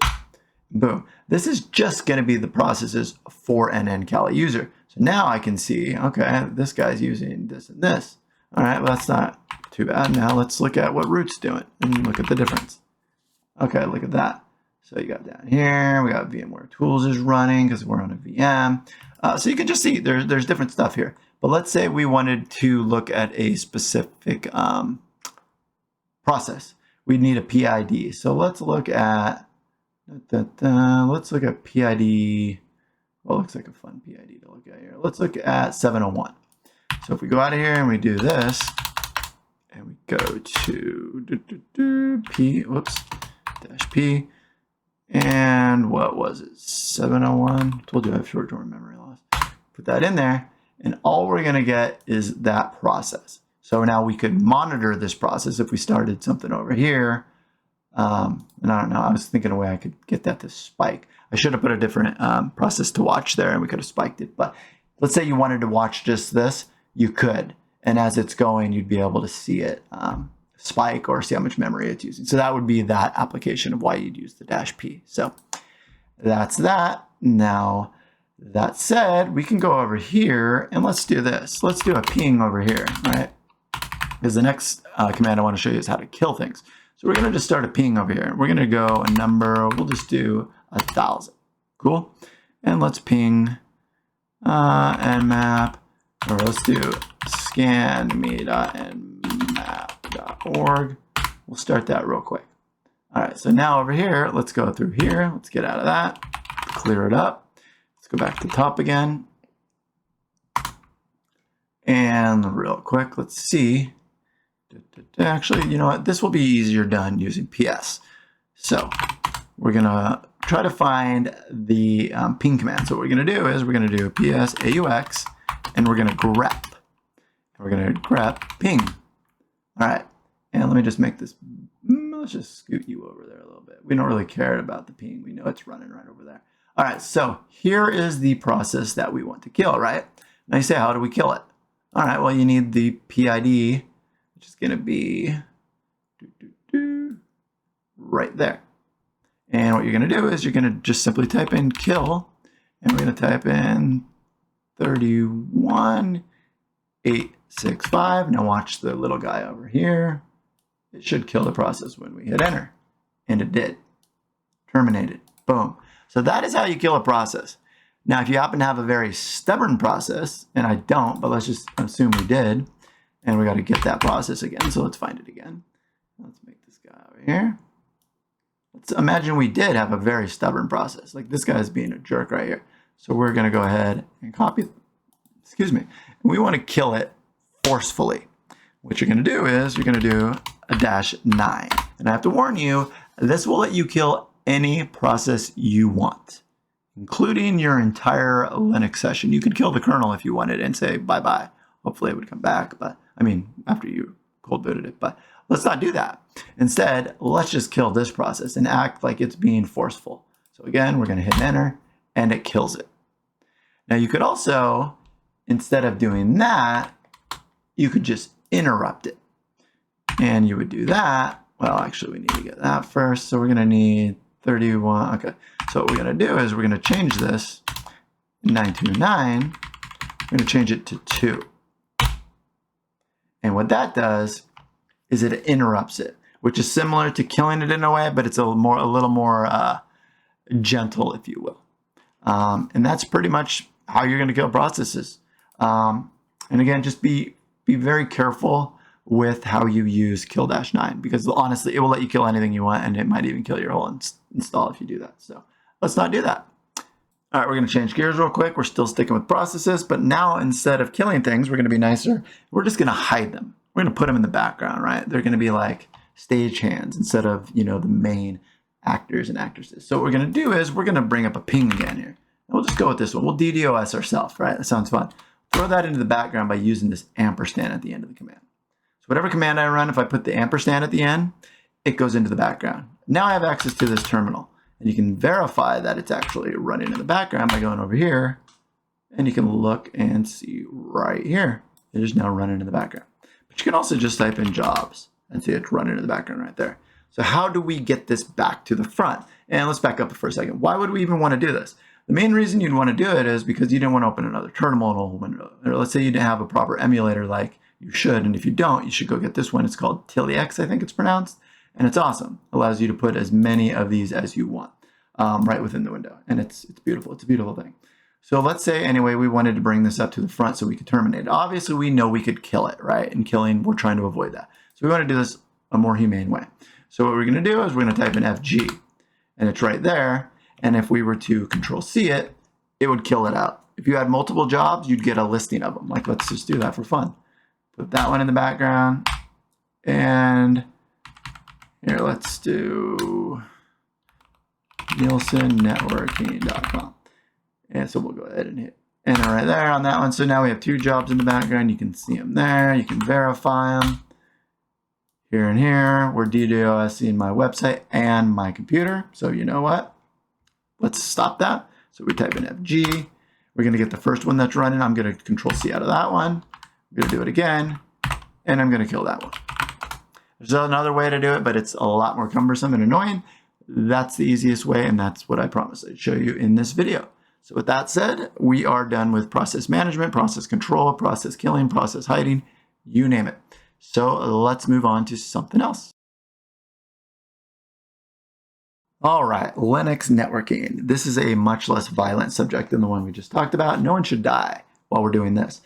Boom. This is just going to be the processes for nnkali user. So now I can see, okay, this guy's using this and this. All right, well, that's not too bad. Now let's look at what root's doing and look at the difference. Okay, look at that. So you got down here, we got VMware Tools is running because we're on a VM. So you can just see there's different stuff here. But let's say we wanted to look at a specific process. We'd need a PID. So let's look at PID. Well, it looks like a fun PID to look at here. Let's look at 701. So if we go out of here and we do this, and we go to P, whoops, dash P, and what was it? 701. Told you I have short-term memory loss. Put that in there, and all we're going to get is that process. So now we could monitor this process if we started something over here. And I don't know, I was thinking a way I could get that to spike. I should have put a different process to watch there, and we could have spiked it. But let's say you wanted to watch just this, you could. And as it's going, you'd be able to see it spike or see how much memory it's using. So that would be that application of why you'd use the dash P. So that's that. Now, that said, we can go over here and let's do this. Let's do a ping over here, right? Because the next command I want to show you is how to kill things. So we're going to just start a ping over here. We're going to go a number. We'll just do 1,000. Cool. And let's ping nmap, or let's do scan.me.nmap.org. We'll start that real quick. All right. So now over here, let's go through here. Let's get out of that. Clear it up. Let's go back to the top again. And real quick, let's see. Actually, you know what? This will be easier done using PS. So we're going to try to find the ping command. So what we're going to do is we're going to do PS AUX, and we're going to grep. We're going to grep ping. All right. And let me just make this. Let's just scoot you over there a little bit. We don't really care about the ping. We know it's running right over there. All right. So here is the process that we want to kill, right? Now you say, how do we kill it? All right. Well, you need the PID, which is going to be right there. And what you're going to do is you're going to just simply type in kill, and we're going to type in 31865. Now watch the little guy over here. It should kill the process when we hit enter. And it did. Terminated. Boom. So that is how you kill a process. Now, if you happen to have a very stubborn process, and I don't, but let's just assume we did, and we got to get that process again. So let's find it again. Let's make this guy over here. Let's imagine we did have a very stubborn process. Like this guy's being a jerk right here. So we're going to go ahead and copy, excuse me. And we want to kill it forcefully. What you're going to do is you're going to do a -9. And I have to warn you, this will let you kill any process you want, including your entire Linux session. You could kill the kernel if you wanted and say bye-bye. Hopefully it would come back, but I mean, after you cold booted it, but let's not do that. Instead, let's just kill this process and act like it's being forceful. So again, we're going to hit enter, and it kills it. Now you could also, instead of doing that, you could just interrupt it. And you would do that. Well, actually, we need to get that first. So we're going to need 31. Okay. So what we're going to do is we're going to change this 929. We're going to change it to 2. And what that does is it interrupts it, which is similar to killing it in a way, but it's a little more gentle, if you will. And that's pretty much how you're going to kill processes. And again, just be very careful with how you use kill-9, because honestly, it will let you kill anything you want, and it might even kill your whole install if you do that. So let's not do that. All right, we're going to change gears real quick. We're still sticking with processes, but now instead of killing things, we're going to be nicer. We're just going to hide them. We're going to put them in the background, right? They're going to be like stagehands instead of, the main actors and actresses. So what we're going to do is we're going to bring up a ping again here. And we'll just go with this one. We'll DDoS ourselves, right? That sounds fun. Throw that into the background by using this ampersand at the end of the command. So whatever command I run, if I put the ampersand at the end, it goes into the background. Now I have access to this terminal. And you can verify that it's actually running in the background by going over here. And you can look and see right here. It is now running in the background. But you can also just type in jobs and see it's running in the background right there. So how do we get this back to the front? And let's back up for a second. Why would we even want to do this? The main reason you'd want to do it is because you didn't want to open another terminal window. Or let's say you didn't have a proper emulator like you should. And if you don't, you should go get this one. It's called Tilix, I think it's pronounced. And it's awesome. It allows you to put as many of these as you want right within the window. And it's beautiful. It's a beautiful thing. So let's say, anyway, we wanted to bring this up to the front so we could terminate it. Obviously, we know we could kill it, right? And killing, we're trying to avoid that. So we want to do this a more humane way. So what we're going to do is we're going to type in FG. And it's right there. And if we were to Control-C it, it would kill it out. If you had multiple jobs, you'd get a listing of them. Like, let's just do that for fun. Put that one in the background. And here, let's do nielsennetworking.com. And so we'll go ahead and hit enter right there on that one. So now we have 2 jobs in the background. You can see them there. You can verify them. Here and here, we're DDoSing my website and my computer. So you know what? Let's stop that. So we type in FG. We're going to get the first one that's running. I'm going to Control-C out of that one. I'm going to do it again. And I'm going to kill that one. There's another way to do it, but it's a lot more cumbersome and annoying. That's the easiest way, and that's what I promised I'd show you in this video. So with that said, we are done with process management, process control, process killing, process hiding, you name it. So let's move on to something else. All right, Linux networking. This is a much less violent subject than the one we just talked about. No one should die while we're doing this.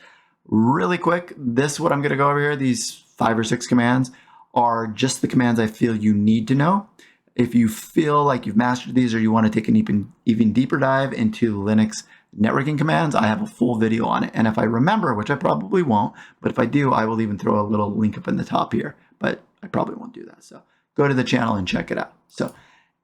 Really quick, what I'm going to go over here, these 5 or 6 commands, are just the commands I feel you need to know. If you feel like you've mastered these or you want to take an even deeper dive into Linux networking commands, I have a full video on it. And if I remember, which I probably won't, but if I do, I will even throw a little link up in the top here, but I probably won't do that. So go to the channel and check it out. So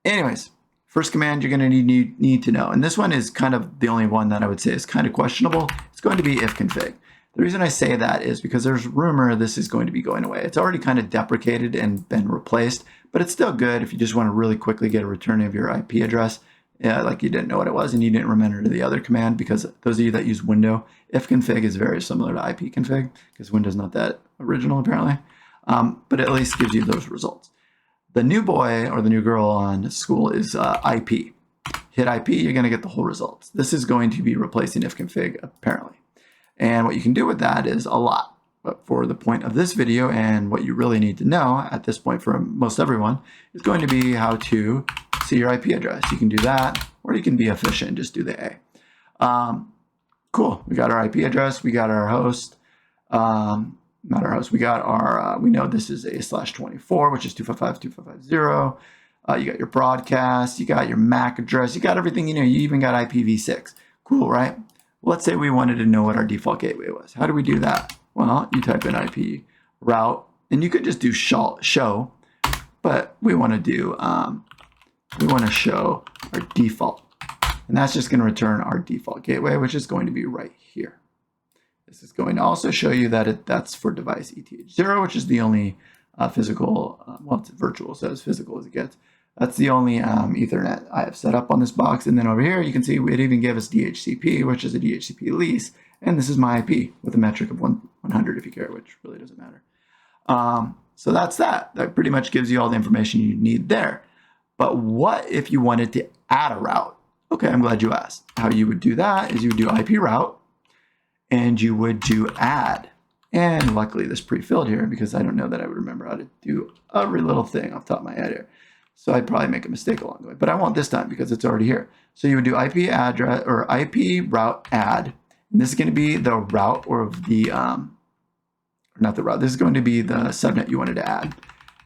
anyways, first command you're going to need to know, and this one is kind of the only one that I would say is kind of questionable. It's going to be ifconfig. The reason I say that is because there's rumor this is going to be going away. It's already kind of deprecated and been replaced, but it's still good if you just want to really quickly get a return of your IP address, like you didn't know what it was and you didn't remember the other command, because those of you that use Windows, ifconfig is very similar to ipconfig because Windows not that original apparently, but it at least gives you those results. The new boy or the new girl on school is IP. Hit IP, you're going to get the whole results. This is going to be replacing ifconfig apparently. And what you can do with that is a lot. But for the point of this video and what you really need to know at this point for most everyone is going to be how to see your IP address. You can do that, or you can be efficient and just do the A. Cool, we got our IP address, we got our host, not our host, we got our, we know this is a/24, which is 255.255.0. You got your broadcast, you got your MAC address, you got everything, you even got IPv6. Cool, right? Let's say we wanted to know what our default gateway was. How do we do that? Well, you type in IP route, and you could just do show, but we want to do, we want to show our default. And that's just going to return our default gateway, which is going to be right here. This is going to also show you that that's for device ETH0, which is the only physical, well, it's virtual, so as physical as it gets, That's the only Ethernet I have set up on this box. And then over here, you can see it even gave us DHCP, which is a DHCP lease. And this is my IP with a metric of 100 if you care, which really doesn't matter. So that's that. That pretty much gives you all the information you need there. But what if you wanted to add a route? Okay, I'm glad you asked. How you would do that is you would do IP route and you would do add. And luckily this pre-filled here because I don't know that I would remember how to do every little thing off the top of my head here. So I'd probably make a mistake along the way, but I won't this time because it's already here. So you would do IP address or IP route add. And this is going to be the route or the, not the route, this is going to be the subnet you wanted to add.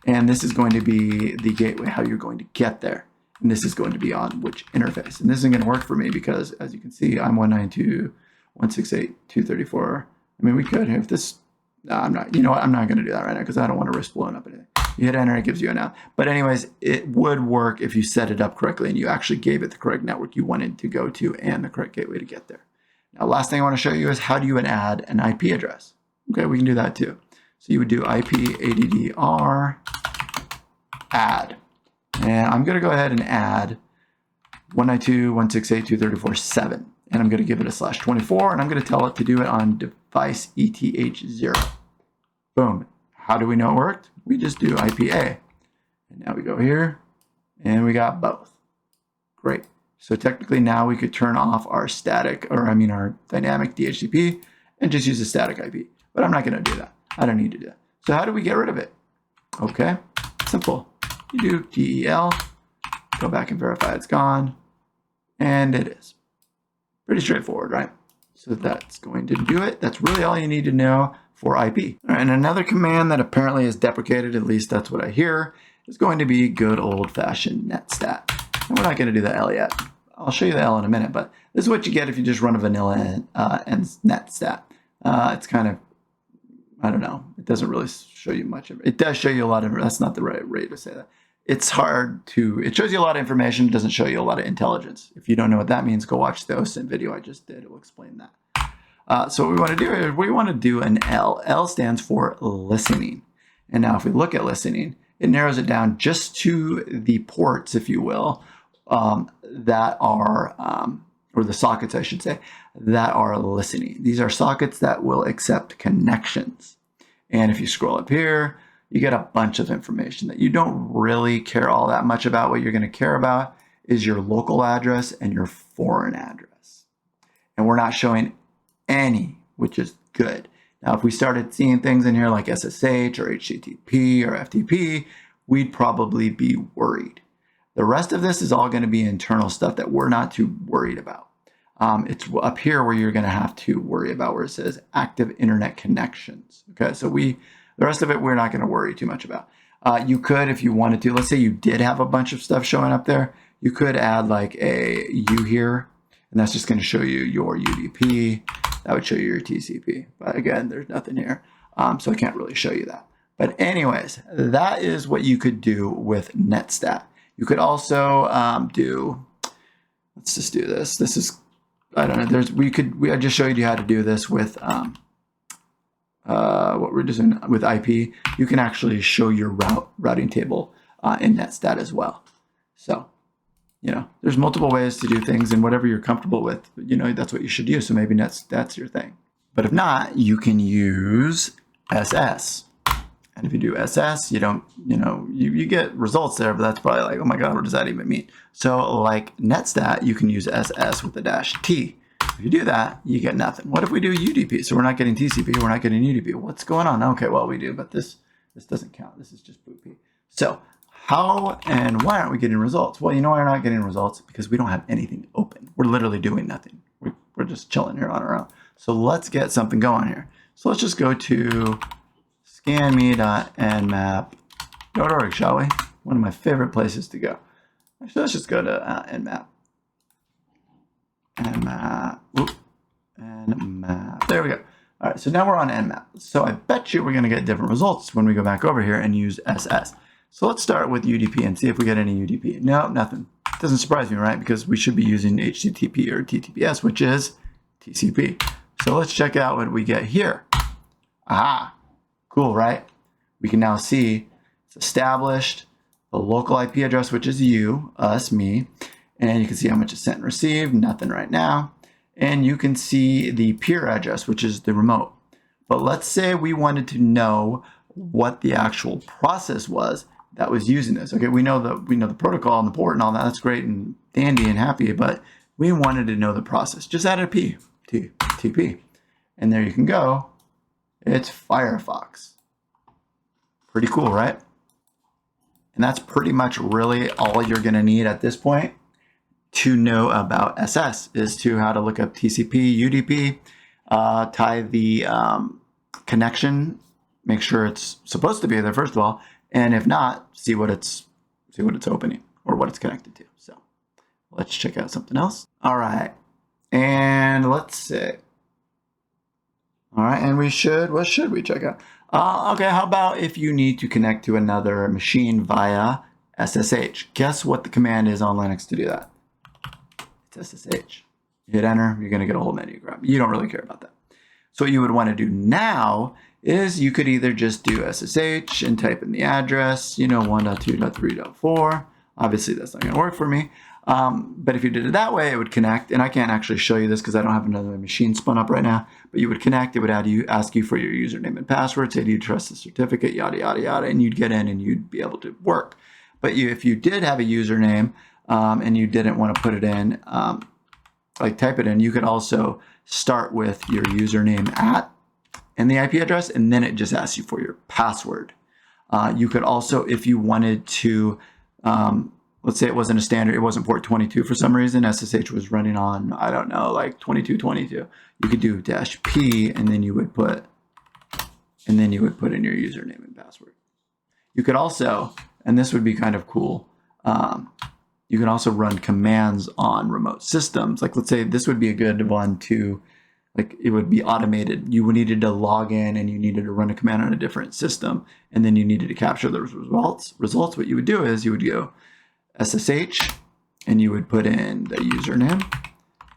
And this is going to be the gateway, how you're going to get there. And this is going to be on which interface. And this isn't going to work for me because as you can see, I'm 192.168.234. I mean, we could if this, no, I'm not, you know what? I'm not going to do that right now because I don't want to risk blowing up anything. You hit enter, it gives you an out. But anyways, it would work if you set it up correctly and you actually gave it the correct network you wanted to go to and the correct gateway to get there. Now, last thing I want to show you is how do you add an IP address? Okay, we can do that too. So you would do IP addr add. And I'm going to go ahead and add 192.168.234.7. And I'm going to give it a /24 and I'm going to tell it to do it on device ETH0. Boom. How do we know it worked? We just do IPA. And now we go here and we got both. Great. So technically now we could turn off our static, or I mean our dynamic DHCP and just use a static IP. But I'm not going to do that. I don't need to do that. So how do we get rid of it? Okay, simple. You do del, go back and verify it's gone, and it is. Pretty straightforward, right? So that's going to do it. That's really all you need to know for IP. All right, and another command that apparently is deprecated, at least that's what I hear, is going to be good old-fashioned netstat. And we're not going to do the L yet. I'll show you the L in a minute, but this is what you get if you just run a vanilla and netstat. It's kind of, I don't know, it doesn't really show you much of it. It does show you a lot of, that's not the right way to say that. It's hard to, it shows you a lot of information, it doesn't show you a lot of intelligence. If you don't know what that means, go watch the OSINT video I just did, it will explain that. So what we want to do is we want to do an L. L stands for listening. And now if we look at listening, it narrows it down just to the ports, if you will, that are, or the sockets, I should say, that are listening. These are sockets that will accept connections. And if you scroll up here, you get a bunch of information that you don't really care all that much about. What you're going to care about is your local address and your foreign address. And we're not showing any, which is good. Now, if we started seeing things in here like SSH or HTTP or FTP, we'd probably be worried. The rest of this is all going to be internal stuff that we're not too worried about. It's up here where you're going to have to worry about where it says active internet connections. Okay, so the rest of it we're not going to worry too much about. You could, if you wanted to, let's say you did have a bunch of stuff showing up there, you could add like a U here, and that's just going to show you your UDP. That would show you your TCP. But again, there's nothing here, so I can't really show you that. But anyways, that is what you could do with netstat. You could also do, let's just do this. This is, I don't know, I just showed you how to do this with what we're doing with IP. You can actually show your routing table in netstat as well. So, you know, there's multiple ways to do things, and whatever you're comfortable with, you know, that's what you should use. So maybe that's your thing. But if not, you can use SS. And if you do SS, you don't, you know, you get results there, but that's probably like, oh my God, what does that even mean? So like netstat, you can use SS with a -T. If you do that, you get nothing. What if we do UDP? So we're not getting TCP, we're not getting UDP. What's going on? Okay, well, we do, but this doesn't count. This is just bootp. So how and why aren't we getting results? Well, you know why we're not getting results? Because we don't have anything open. We're literally doing nothing. We're just chilling here on our own. So let's get something going here. So let's just go to scanme.nmap.org, shall we? One of my favorite places to go. Actually, let's just go to nmap. Nmap. There we go. All right, so now we're on nmap. So I bet you we're going to get different results when we go back over here and use SS. So let's start with UDP and see if we get any UDP. No, nothing. Doesn't surprise me, right? Because we should be using HTTP or TTPS, which is TCP. So let's check out what we get here. Aha. Cool, right? We can now see it's established. the local IP address, which is you, us, me, and you can see how much is sent and received, nothing right now. And you can see the peer address, which is the remote. But let's say we wanted to know what the actual process was that was using this. Okay, we know the protocol and the port and all that. That's great and dandy and happy, but we wanted to know the process. Just add a P, TP, and there you can go. It's Firefox. Pretty cool, right? And that's pretty much really all you're going to need at this point to know about SS, is to how to look up TCP, UDP, tie the connection, make sure it's supposed to be there first of all, and if not, see what it's opening or what it's connected to. So let's check out something else. All right, and let's see. All right, and what should we check out? Okay, how about if you need to connect to another machine via SSH? Guess what the command is on Linux to do that? It's SSH. You hit enter, you're gonna get a whole menu grab. You don't really care about that. So what you would wanna do now is you could either just do SSH and type in the address, 1.2.3.4. Obviously that's not gonna work for me. But if you did it that way, it would connect, and I can't actually show you this because I don't have another machine spun up right now, but you would connect, it would ask you for your username and password, say, do you trust the certificate, yada, yada, yada, and you'd get in and you'd be able to work. But if you did have a username and you didn't want to put it in, type it in, you could also start with your username and the IP address, and then it just asks you for your password. You could also, if you wanted to, let's say it wasn't a standard, it wasn't port 22 for some reason, SSH was running on, I don't know, like 2222. You could do -P and then you would put in your username and password. You could also, and this would be kind of cool, you can also run commands on remote systems. Like let's say this would be a good one to, like it would be automated. You needed to log in and you needed to run a command on a different system, and then you needed to capture those results. What you would do is you would go SSH, and you would put in the username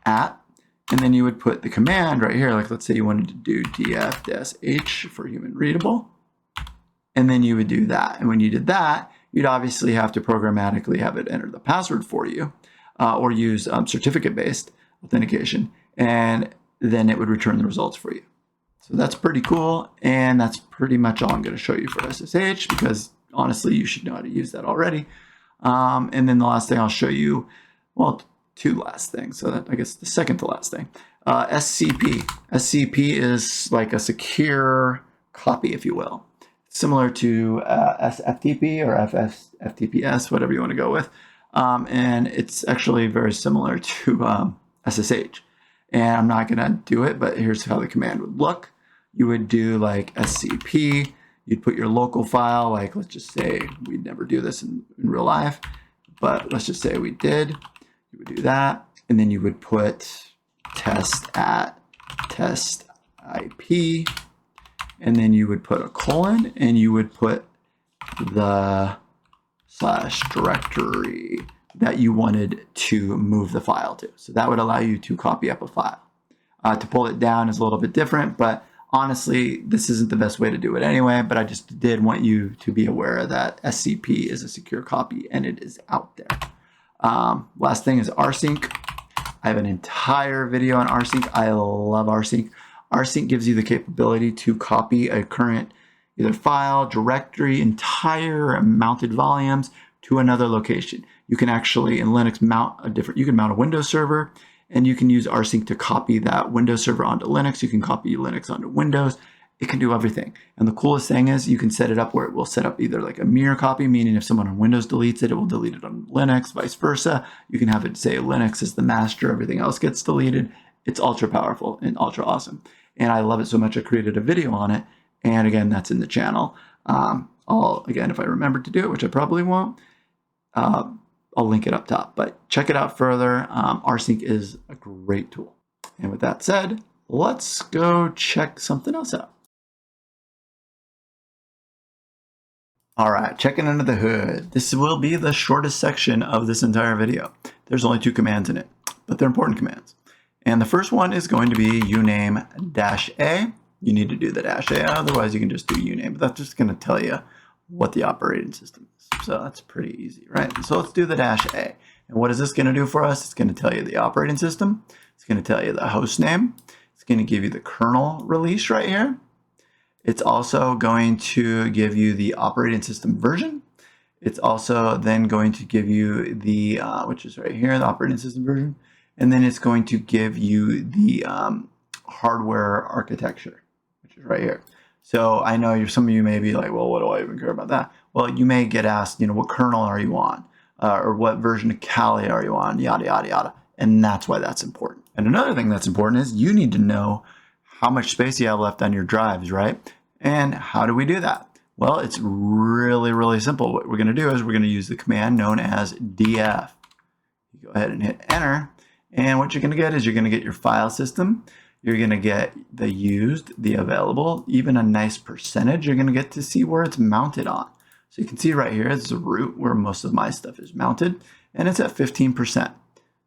and then you would put the command right here. Like let's say you wanted to do df-h for human readable, and then you would do that. And when you did that, you'd obviously have to programmatically have it enter the password for you, or use certificate-based authentication, and then it would return the results for you. So that's pretty cool, and that's pretty much all I'm going to show you for SSH, because honestly, you should know how to use that already. And then the last thing I'll show you, well, two last things. So that, I guess the second to last thing, SCP. SCP is like a secure copy, if you will, similar to SFTP or FTPS, whatever you want to go with. And it's actually very similar to SSH. And I'm not going to do it, but here's how the command would look. You would do like SCP. You'd put your local file, like let's just say we'd never do this in real life, but let's just say we did. You would do that, and then you would put test IP, and then you would put a colon, and you would put the /directory that you wanted to move the file to. So that would allow you to copy up a file. To pull it down is a little bit different, but honestly, this isn't the best way to do it anyway, but I just did want you to be aware that SCP is a secure copy and it is out there. Last thing is rsync. I have an entire video on rsync. I love rsync. Rsync gives you the capability to copy a current either file, directory, entire mounted volumes to another location. You can actually in Linux you can mount a Windows server, and you can use rsync to copy that Windows server onto Linux. You can copy Linux onto Windows. It can do everything. And the coolest thing is you can set it up where it will set up either like a mirror copy, meaning if someone on Windows deletes it, it will delete it on Linux, vice versa. You can have it say Linux is the master, everything else gets deleted. It's ultra powerful and ultra awesome. And I love it so much I created a video on it. And again, that's in the channel. Again, if I remember to do it, which I probably won't, I'll link it up top, but check it out further. rsync is a great tool. And with that said, let's go check something else out. All right, checking under the hood. This will be the shortest section of this entire video. There's only 2 commands in it, but they're important commands. And the first one is going to be uname -a. You need to do the -a, otherwise you can just do uname, but that's just going to tell you what the operating system is. So that's pretty easy, right? So let's do the -a. And what is this going to do for us? It's going to tell you the operating system. It's going to tell you the host name. It's going to give you the kernel release right here. It's also going to give you the operating system version. It's also then going to give you the, which is right here, the operating system version. And then it's going to give you the hardware architecture, which is right here. So I know some of you may be like, well, what do I even care about that? Well, you may get asked, what kernel are you on? Or what version of Kali are you on? Yada, yada, yada. And that's why that's important. And another thing that's important is you need to know how much space you have left on your drives, right? And how do we do that? Well, it's really, really simple. What we're going to do is we're going to use the command known as df. You go ahead and hit enter. And what you're going to get is you're going to get your file system. You're going to get the used, the available, even a nice percentage. You're going to get to see where it's mounted on. So you can see right here, it's the root where most of my stuff is mounted, and it's at 15%.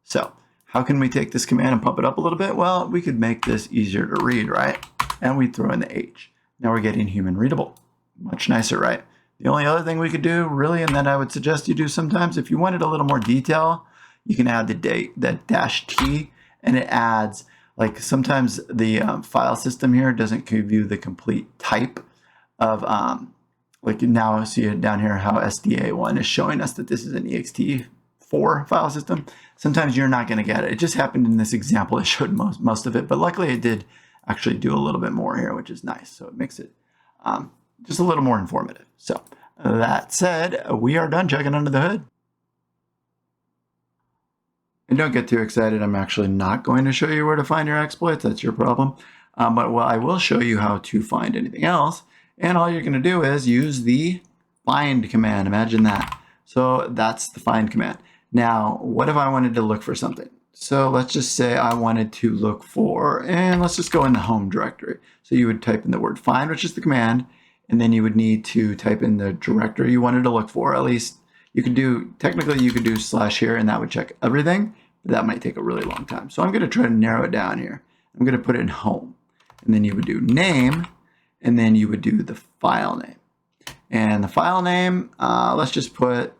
So how can we take this command and pump it up a little bit? Well, we could make this easier to read, right? And we throw in the H. Now we're getting human readable. Much nicer, right? The only other thing we could do, really, and that I would suggest you do sometimes, if you wanted a little more detail, you can add the -t, and it adds, like sometimes the file system here doesn't give you the complete type of, like now see it down here how SDA1 is showing us that this is an ext4 file system. Sometimes you're not going to get it. It just happened in this example. It showed most of it, but luckily it did actually do a little bit more here, which is nice. So it makes it just a little more informative. So that said, we are done checking under the hood. And don't get too excited. I'm actually not going to show you where to find your exploits. That's your problem. But I will show you how to find anything else. And all you're going to do is use the find command. Imagine that. So that's the find command. Now, what if I wanted to look for something? So let's just say I wanted to look for, and let's just go in the home directory. So you would type in the word find, which is the command, and then you would need to type in the directory you wanted to look for. At least you could do, technically you could do / here, and that would check everything, but that might take a really long time. So I'm going to try to narrow it down here. I'm going to put it in home, and then you would do name, and then you would do the file name. And the file name, let's just put,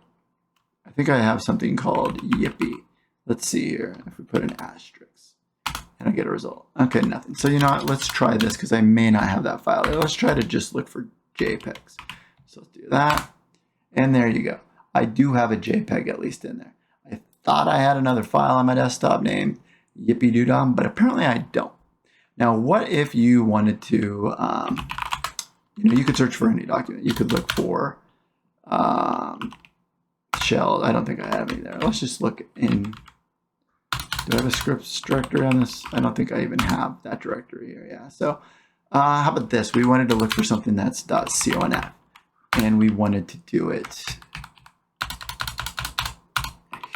I think I have something called yippee. Let's see here, if we put an asterisk, and I get a result. Okay, nothing. So you know what, let's try this because I may not have that file. Let's try to just look for JPEGs. So let's do that, and there you go. I do have a JPEG at least in there. I thought I had another file on my desktop named yippee doodom, but apparently I don't. Now, what if you wanted to, you could search for any document. You could look for shell. I don't think I have any there. Let's just look in. Do I have a scripts directory on this? I don't think I even have that directory here. Yeah. So how about this? We wanted to look for something that's .conf, and we wanted to do it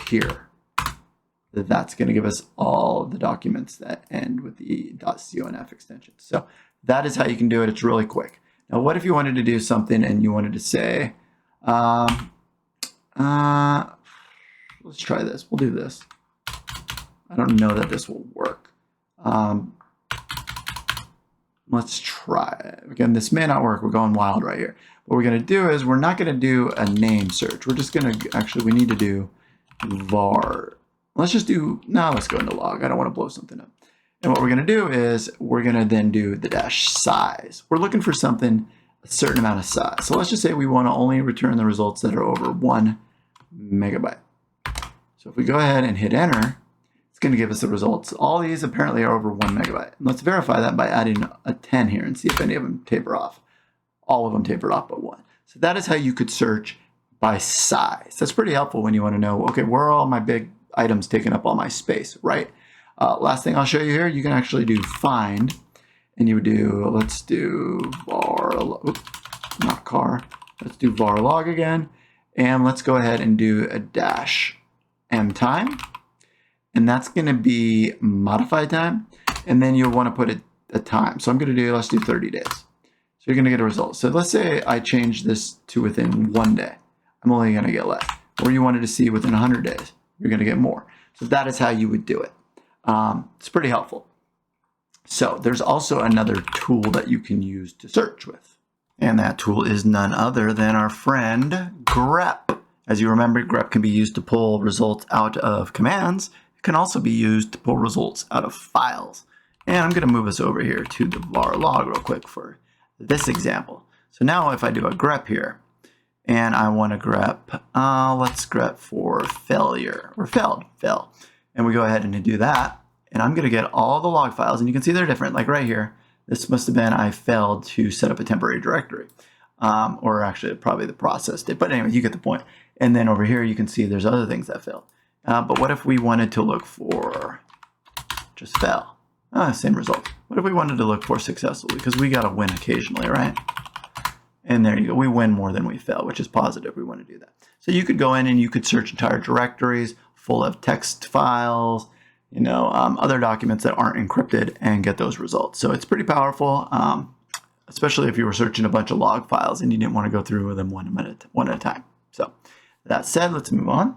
here. That's going to give us all the documents that end with the .conf extension. So that is how you can do it. It's really quick. Now, what if you wanted to do something and you wanted to say, let's try this. We'll do this. I don't know that this will work. Let's try. Again, this may not work. We're going wild right here. What we're going to do is we're not going to do a name search. We're just going to, actually, we need to do var. Let's just do, no, let's go into log. I don't want to blow something up. And what we're going to do is we're going to then do the -size. We're looking for something, a certain amount of size. So let's just say we want to only return the results that are over 1 megabyte. So if we go ahead and hit enter, it's going to give us the results. All these apparently are over 1 megabyte. And let's verify that by adding a 10 here and see if any of them taper off. All of them tapered off but 1. So that is how you could search by size. That's pretty helpful when you want to know, okay, where are all my big items taking up all my space, right? Last thing I'll show you here, you can actually do find, and you would do, let's do var, oops, not car, let's do var log again, and let's go ahead and do a -m time, and that's going to be modified time, and then you'll want to put a time. So I'm going to do, let's do 30 days. So you're going to get a result. So let's say I change this to within 1 day. I'm only going to get less. Or you wanted to see within 100 days. You're going to get more. So that is how you would do it. It's pretty helpful. So there's also another tool that you can use to search with. And that tool is none other than our friend grep. As you remember, grep can be used to pull results out of commands. It can also be used to pull results out of files. And I'm going to move us over here to the var log real quick for this example. So now if I do a grep here, and I want to grep, let's grep for failure, or fail. And we go ahead and do that. And I'm going to get all the log files, and you can see they're different. Like right here, this must have been I failed to set up a temporary directory. Or actually probably the process did. But anyway, you get the point. And then over here, you can see there's other things that failed. But what if we wanted to look for just fail? Same result. What if we wanted to look for successfully? Because we got to win occasionally, right? And there you go. We win more than we fail, which is positive. We want to do that. So you could go in and you could search entire directories full of text files, other documents that aren't encrypted and get those results. So it's pretty powerful, especially if you were searching a bunch of log files and you didn't want to go through them one at a time. So that said, let's move on.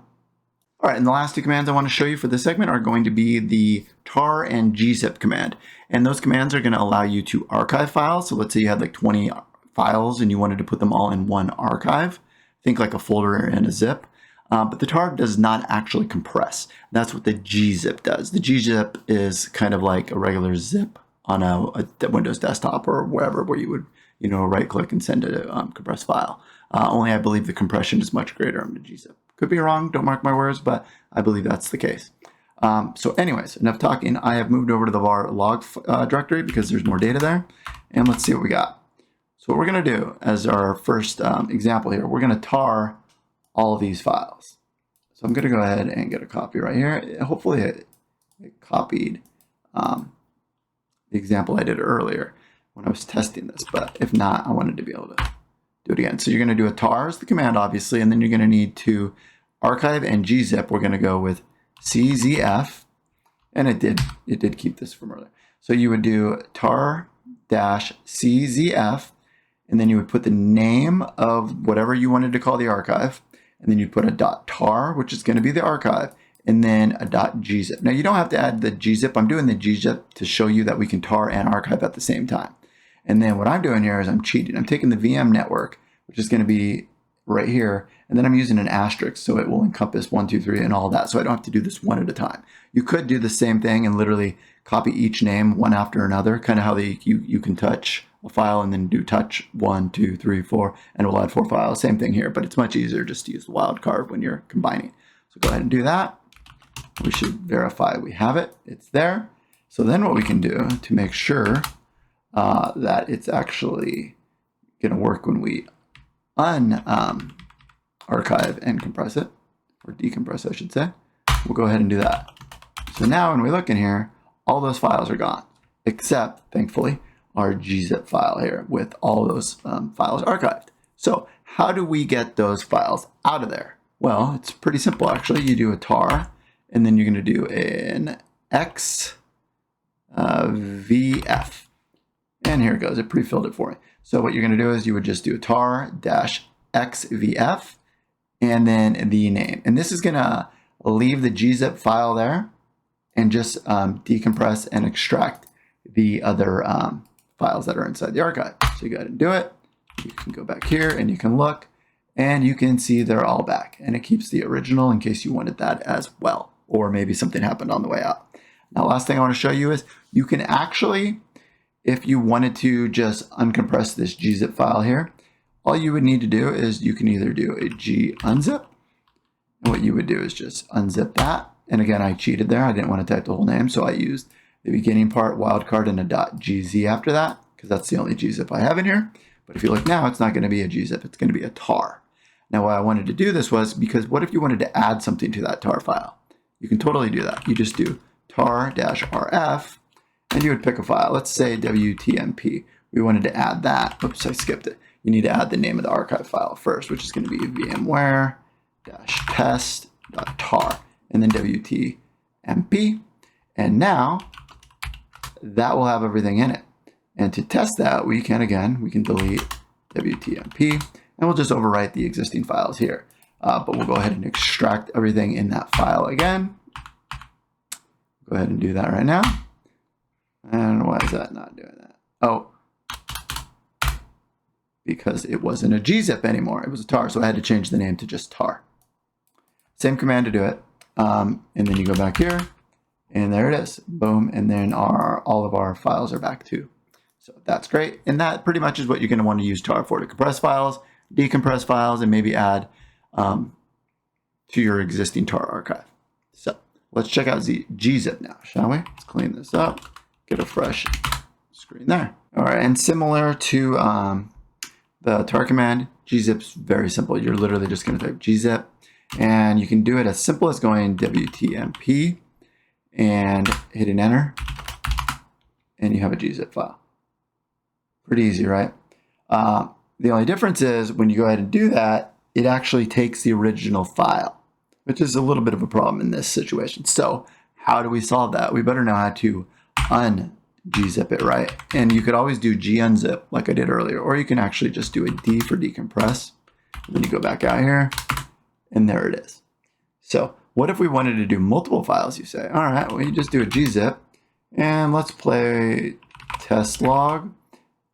All right, and the last two commands I want to show you for this segment are going to be the tar and gzip command. And those commands are going to allow you to archive files. So let's say you had like 20 files and you wanted to put them all in one archive. Think like a folder and a zip. But the tar does not actually compress. That's what the gzip does. The gzip is kind of like a regular zip on a Windows desktop or wherever where you would right click and send a compressed file. Only I believe the compression is much greater on the gzip. Could be wrong, don't mark my words, but I believe that's the case. So anyways, enough talking. I have moved over to the var log directory because there's more data there. And let's see what we got. So what we're going to do as our first example here, we're going to tar all of these files. So I'm going to go ahead and get a copy right here. Hopefully it copied the example I did earlier when I was testing this, but if not, I wanted to be able to do it again. So you're going to do a tar as the command, obviously, and then you're going to need to archive and gzip. We're going to go with czf, and it did keep this from earlier. So you would do tar-czf, and then you would put the name of whatever you wanted to call the archive, and then you put a .tar, which is going to be the archive, and then a .gzip. Now you don't have to add the gzip. I'm doing the gzip to show you that we can tar and archive at the same time. And then what I'm doing here is I'm cheating. I'm taking the VM network, which is going to be right here, and then I'm using an asterisk so it will encompass 1, 2, 3 and all that, so I don't have to do this one at a time. You could do the same thing and literally copy each name one after another, kind of how you can touch a file and then do touch 1, 2, 3, 4, and we'll add 4 files. Same thing here, but it's much easier just to use the wildcard when you're combining. So go ahead and do that. We should verify we have it. It's there. So then what we can do to make sure that it's actually going to work when we archive and compress it, or decompress, I should say. We'll go ahead and do that. So now when we look in here, all those files are gone, except, thankfully, our gzip file here with all those files archived. So how do we get those files out of there? Well, it's pretty simple, actually. You do a tar, and then you're going to do an xvf. And here it goes. It pre-filled it for me. So what you're going to do is you would just do a tar-xvf and then the name. And this is going to leave the gzip file there and just decompress and extract the other files that are inside the archive. So you go ahead and do it. You can go back here and you can look and you can see they're all back. And it keeps the original in case you wanted that as well. Or maybe something happened on the way out. Now, last thing I want to show you is you can actually, if you wanted to just uncompress this gzip file here, all you would need to do is you can either do agunzip, and what you would do is just unzip that. And again, I cheated there. I didn't want to type the whole name, so I used the beginning part, wildcard, and a .gz after that, because that's the only gzip I have in here. But if you look now, it's not going to be a gzip. It's going to be a tar. Now, why I wanted to do this was because what if you wanted to add something to that tar file? You can totally do that. You just do tar-rf, and you would pick a file. Let's say wtmp. We wanted to add that. Oops, I skipped it. You need to add the name of the archive file first, which is going to be vmware-test.tar, and then wtmp. And now that will have everything in it. And to test that, we can delete wtmp, and we'll just overwrite the existing files here. But we'll go ahead and extract everything in that file again. Go ahead and do that right now. And why is that not doing that? Oh, because it wasn't a gzip anymore. It was a tar, so I had to change the name to just tar. Same command to do it. And then you go back here, and there it is. Boom. And then all of our files are back too. So that's great. And that pretty much is what you're going to want to use tar for, to compress files, decompress files, and maybe add to your existing tar archive. So let's check out gzip now, shall we? Let's clean this up, get a fresh screen there. All right, and similar to the tar command, gzip's very simple. You're literally just going to type gzip, and you can do it as simple as going wtmp and hitting enter, and you have a gzip file. Pretty easy, right? The only difference is when you go ahead and do that, it actually takes the original file, which is a little bit of a problem in this situation. So how do we solve that? We better know how to un-gzip it, right? And you could always do gunzip like I did earlier, or you can actually just do a D for decompress. And then you go back out here, and there it is. So what if we wanted to do multiple files? You say, all right, well, you just do a gzip, and let's play test log.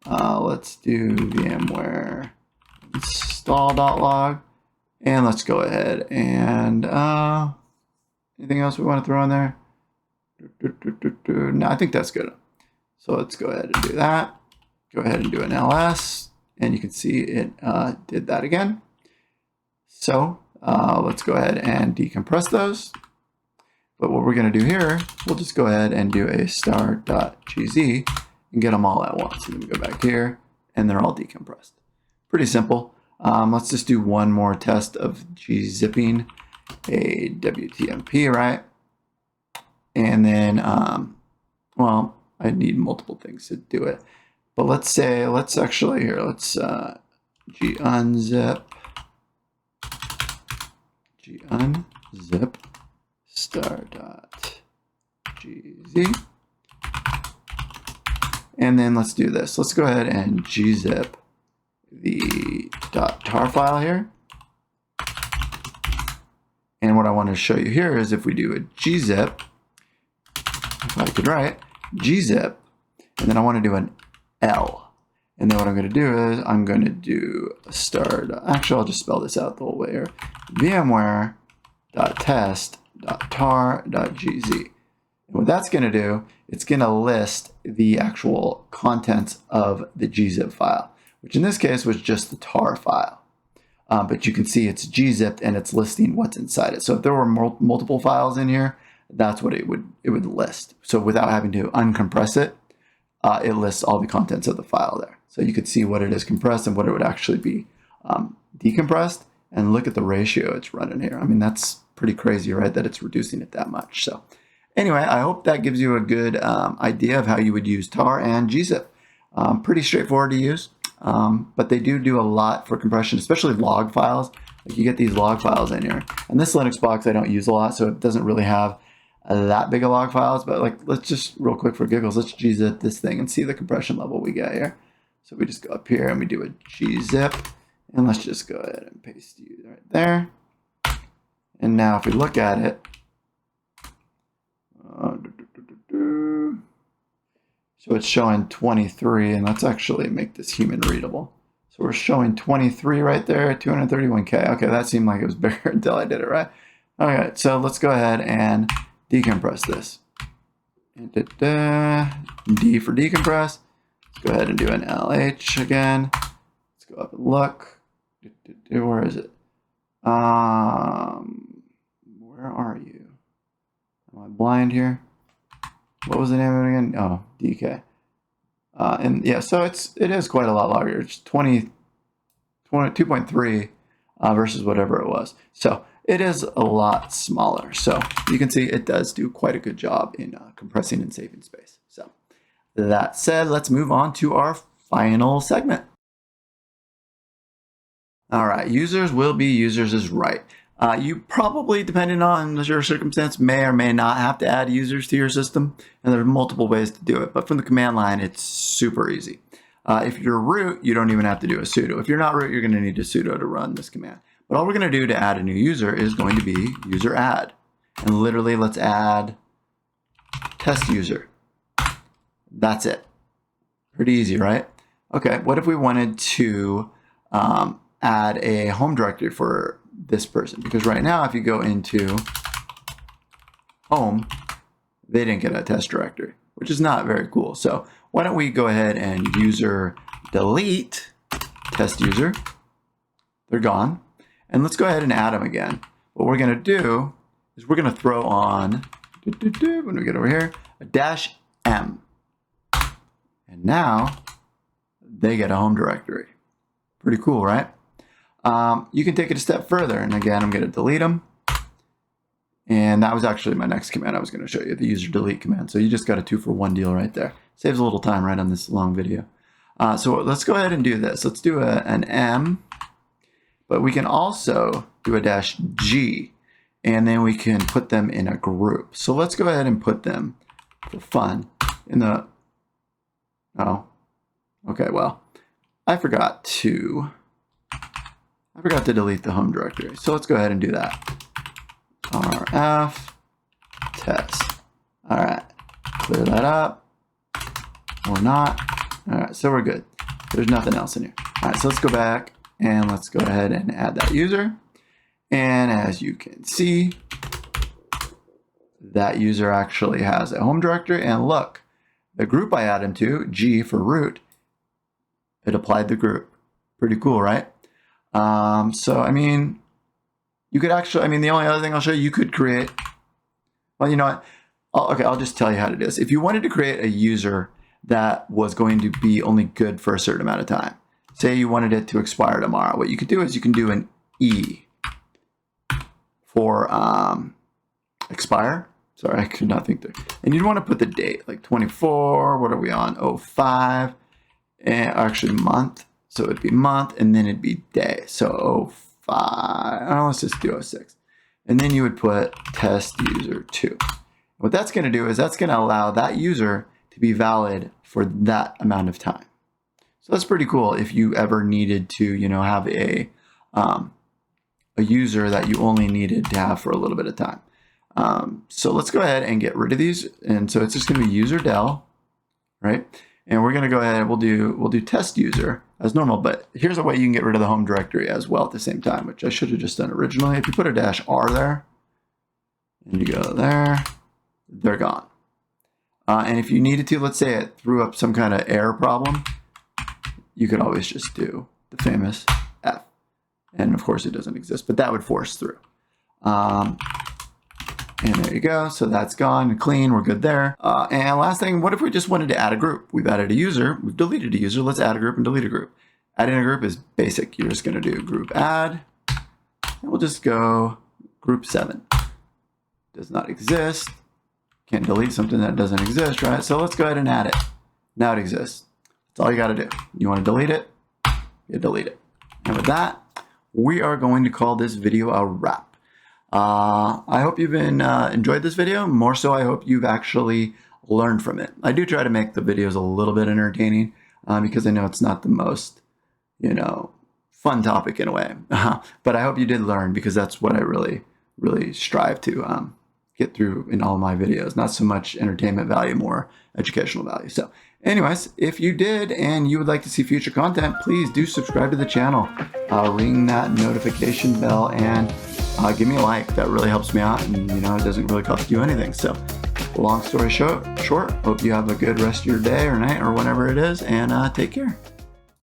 Let's do VMware install.log, and let's go ahead and anything else we want to throw in there? No, I think that's good. So let's go ahead and do that. Go ahead and do an ls, and you can see it did that again. So let's go ahead and decompress those. But what we're going to do here, we'll just go ahead and do a star.gz and get them all at once. And then we go back here, and they're all decompressed. Pretty simple. Let's just do one more test of gzipping a wtmp, right? And then, well, I need multiple things to do it. But let's actually here, let's gunzip star.gz. And then let's do this. Let's go ahead and gzip the .tar file here. And what I want to show you here is if we do a gzip, if I could write gzip, and then I want to do an L. And then what I'm going to do is I'm going to do a star. Actually, I'll just spell this out the whole way here. VMware.test.tar.gz. And what that's going to do, it's going to list the actual contents of the gzip file, which in this case was just the tar file. But you can see it's gzipped and it's listing what's inside it. So if there were multiple files in here, that's what it would list. So without having to uncompress it, it lists all the contents of the file there. So you could see what it is compressed and what it would actually be decompressed. And look at the ratio it's running here. I mean, that's pretty crazy, right? That it's reducing it that much. So anyway, I hope that gives you a good idea of how you would use tar and gzip. Pretty straightforward to use, but they do a lot for compression, especially log files. Like you get these log files in here. And this Linux box I don't use a lot, so it doesn't really have that big of log files. But like, let's just real quick for giggles, let's gzip this thing and see the compression level we get here. So we just go up here and we do a gzip, and let's just go ahead and paste you right there. And now if we look at it, so it's showing 23, and let's actually make this human readable. So we're showing 23 right there, 231K. Okay, that seemed like it was bigger until I did it right. All right, so let's go ahead and decompress this. D for decompress. Let's go ahead and do an LH again. Let's go up and look. Where is it? Where are you? Am I blind here? What was the name of it again? Oh, DK. And yeah, so it is quite a lot larger. It's 2.3 versus whatever it was. So it is a lot smaller. So you can see it does do quite a good job in compressing and saving space. So that said, let's move on to our final segment. All right, users will be users is right. You probably, depending on your circumstance, may or may not have to add users to your system, and there are multiple ways to do it. But from the command line, it's super easy. If you're root, you don't even have to do a sudo. If you're not root, you're going to need a sudo to run this command. But all we're going to do to add a new user is going to be useradd. And literally, let's add test user. That's it. Pretty easy, right? Okay, what if we wanted to add a home directory for this person? Because right now, if you go into home, they didn't get a test directory, which is not very cool. So why don't we go ahead and user delete test user. They're gone. And let's go ahead and add them again. What we're going to do is we're going to throw on, when we get over here, a -m. And now they get a home directory. Pretty cool, right? You can take it a step further. And again, I'm going to delete them. And that was actually my next command I was going to show you, the user delete command. So you just got a 2-for-1 deal right there. Saves a little time right on this long video. So let's go ahead and do this. Let's do an M, but we can also do a -G, and then we can put them in a group. So let's go ahead and put them for fun in the, oh, okay, well, I forgot to delete the home directory. So let's go ahead and do that. rf test. All right, clear that up or not. All right, so we're good. There's nothing else in here. All right, so let's go back and let's go ahead and add that user. And as you can see, that user actually has a home directory. And look, the group I added him to, G for root, it applied the group. Pretty cool, right? So, I mean, you could actually, I mean, the only other thing I'll show you, you could create, well, you know what? Okay, I'll just tell you how to do this. If you wanted to create a user that was going to be only good for a certain amount of time, say you wanted it to expire tomorrow, what you could do is you can do an E for expire. Sorry, I could not think there. And you'd want to put the date, like 24, what are we on? 05, and actually month. So it'd be month, and then it'd be day. So 05, oh, let's just do 06. And then you would put test user 2. What that's going to do is that's going to allow that user to be valid for that amount of time. So that's pretty cool if you ever needed to, you know, have a user that you only needed to have for a little bit of time. So let's go ahead and get rid of these. And so it's just going to be userdel, right? And we're going to go ahead and we'll do test user as normal, but here's a way you can get rid of the home directory as well at the same time, which I should have just done originally. If you put a -R there and you go there, they're gone. And if you needed to, let's say it threw up some kind of error problem, you could always just do the famous F. And of course it doesn't exist, but that would force through. And there you go. So that's gone and clean. We're good there. And last thing, what if we just wanted to add a group? We've added a user. We've deleted a user. Let's add a group and delete a group. Adding a group is basic. You're just going to do groupadd. And we'll just go group 7. Does not exist. Can't delete something that doesn't exist, right? So let's go ahead and add it. Now it exists. That's all you got to do. You want to delete it? You delete it. And with that, we are going to call this video a wrap. I hope you've enjoyed this video. More so, I hope you've actually learned from it. I do try to make the videos a little bit entertaining because I know it's not the most, you know, fun topic in a way. But I hope you did learn, because that's what I really strive to get through in all my videos. Not so much entertainment value, more educational value. So anyways, if you did and you would like to see future content, please do subscribe to the channel. Ring that notification bell and give me a like. That really helps me out, and you know, it doesn't really cost you anything. So long story short, hope you have a good rest of your day or night or whenever it is, and take care.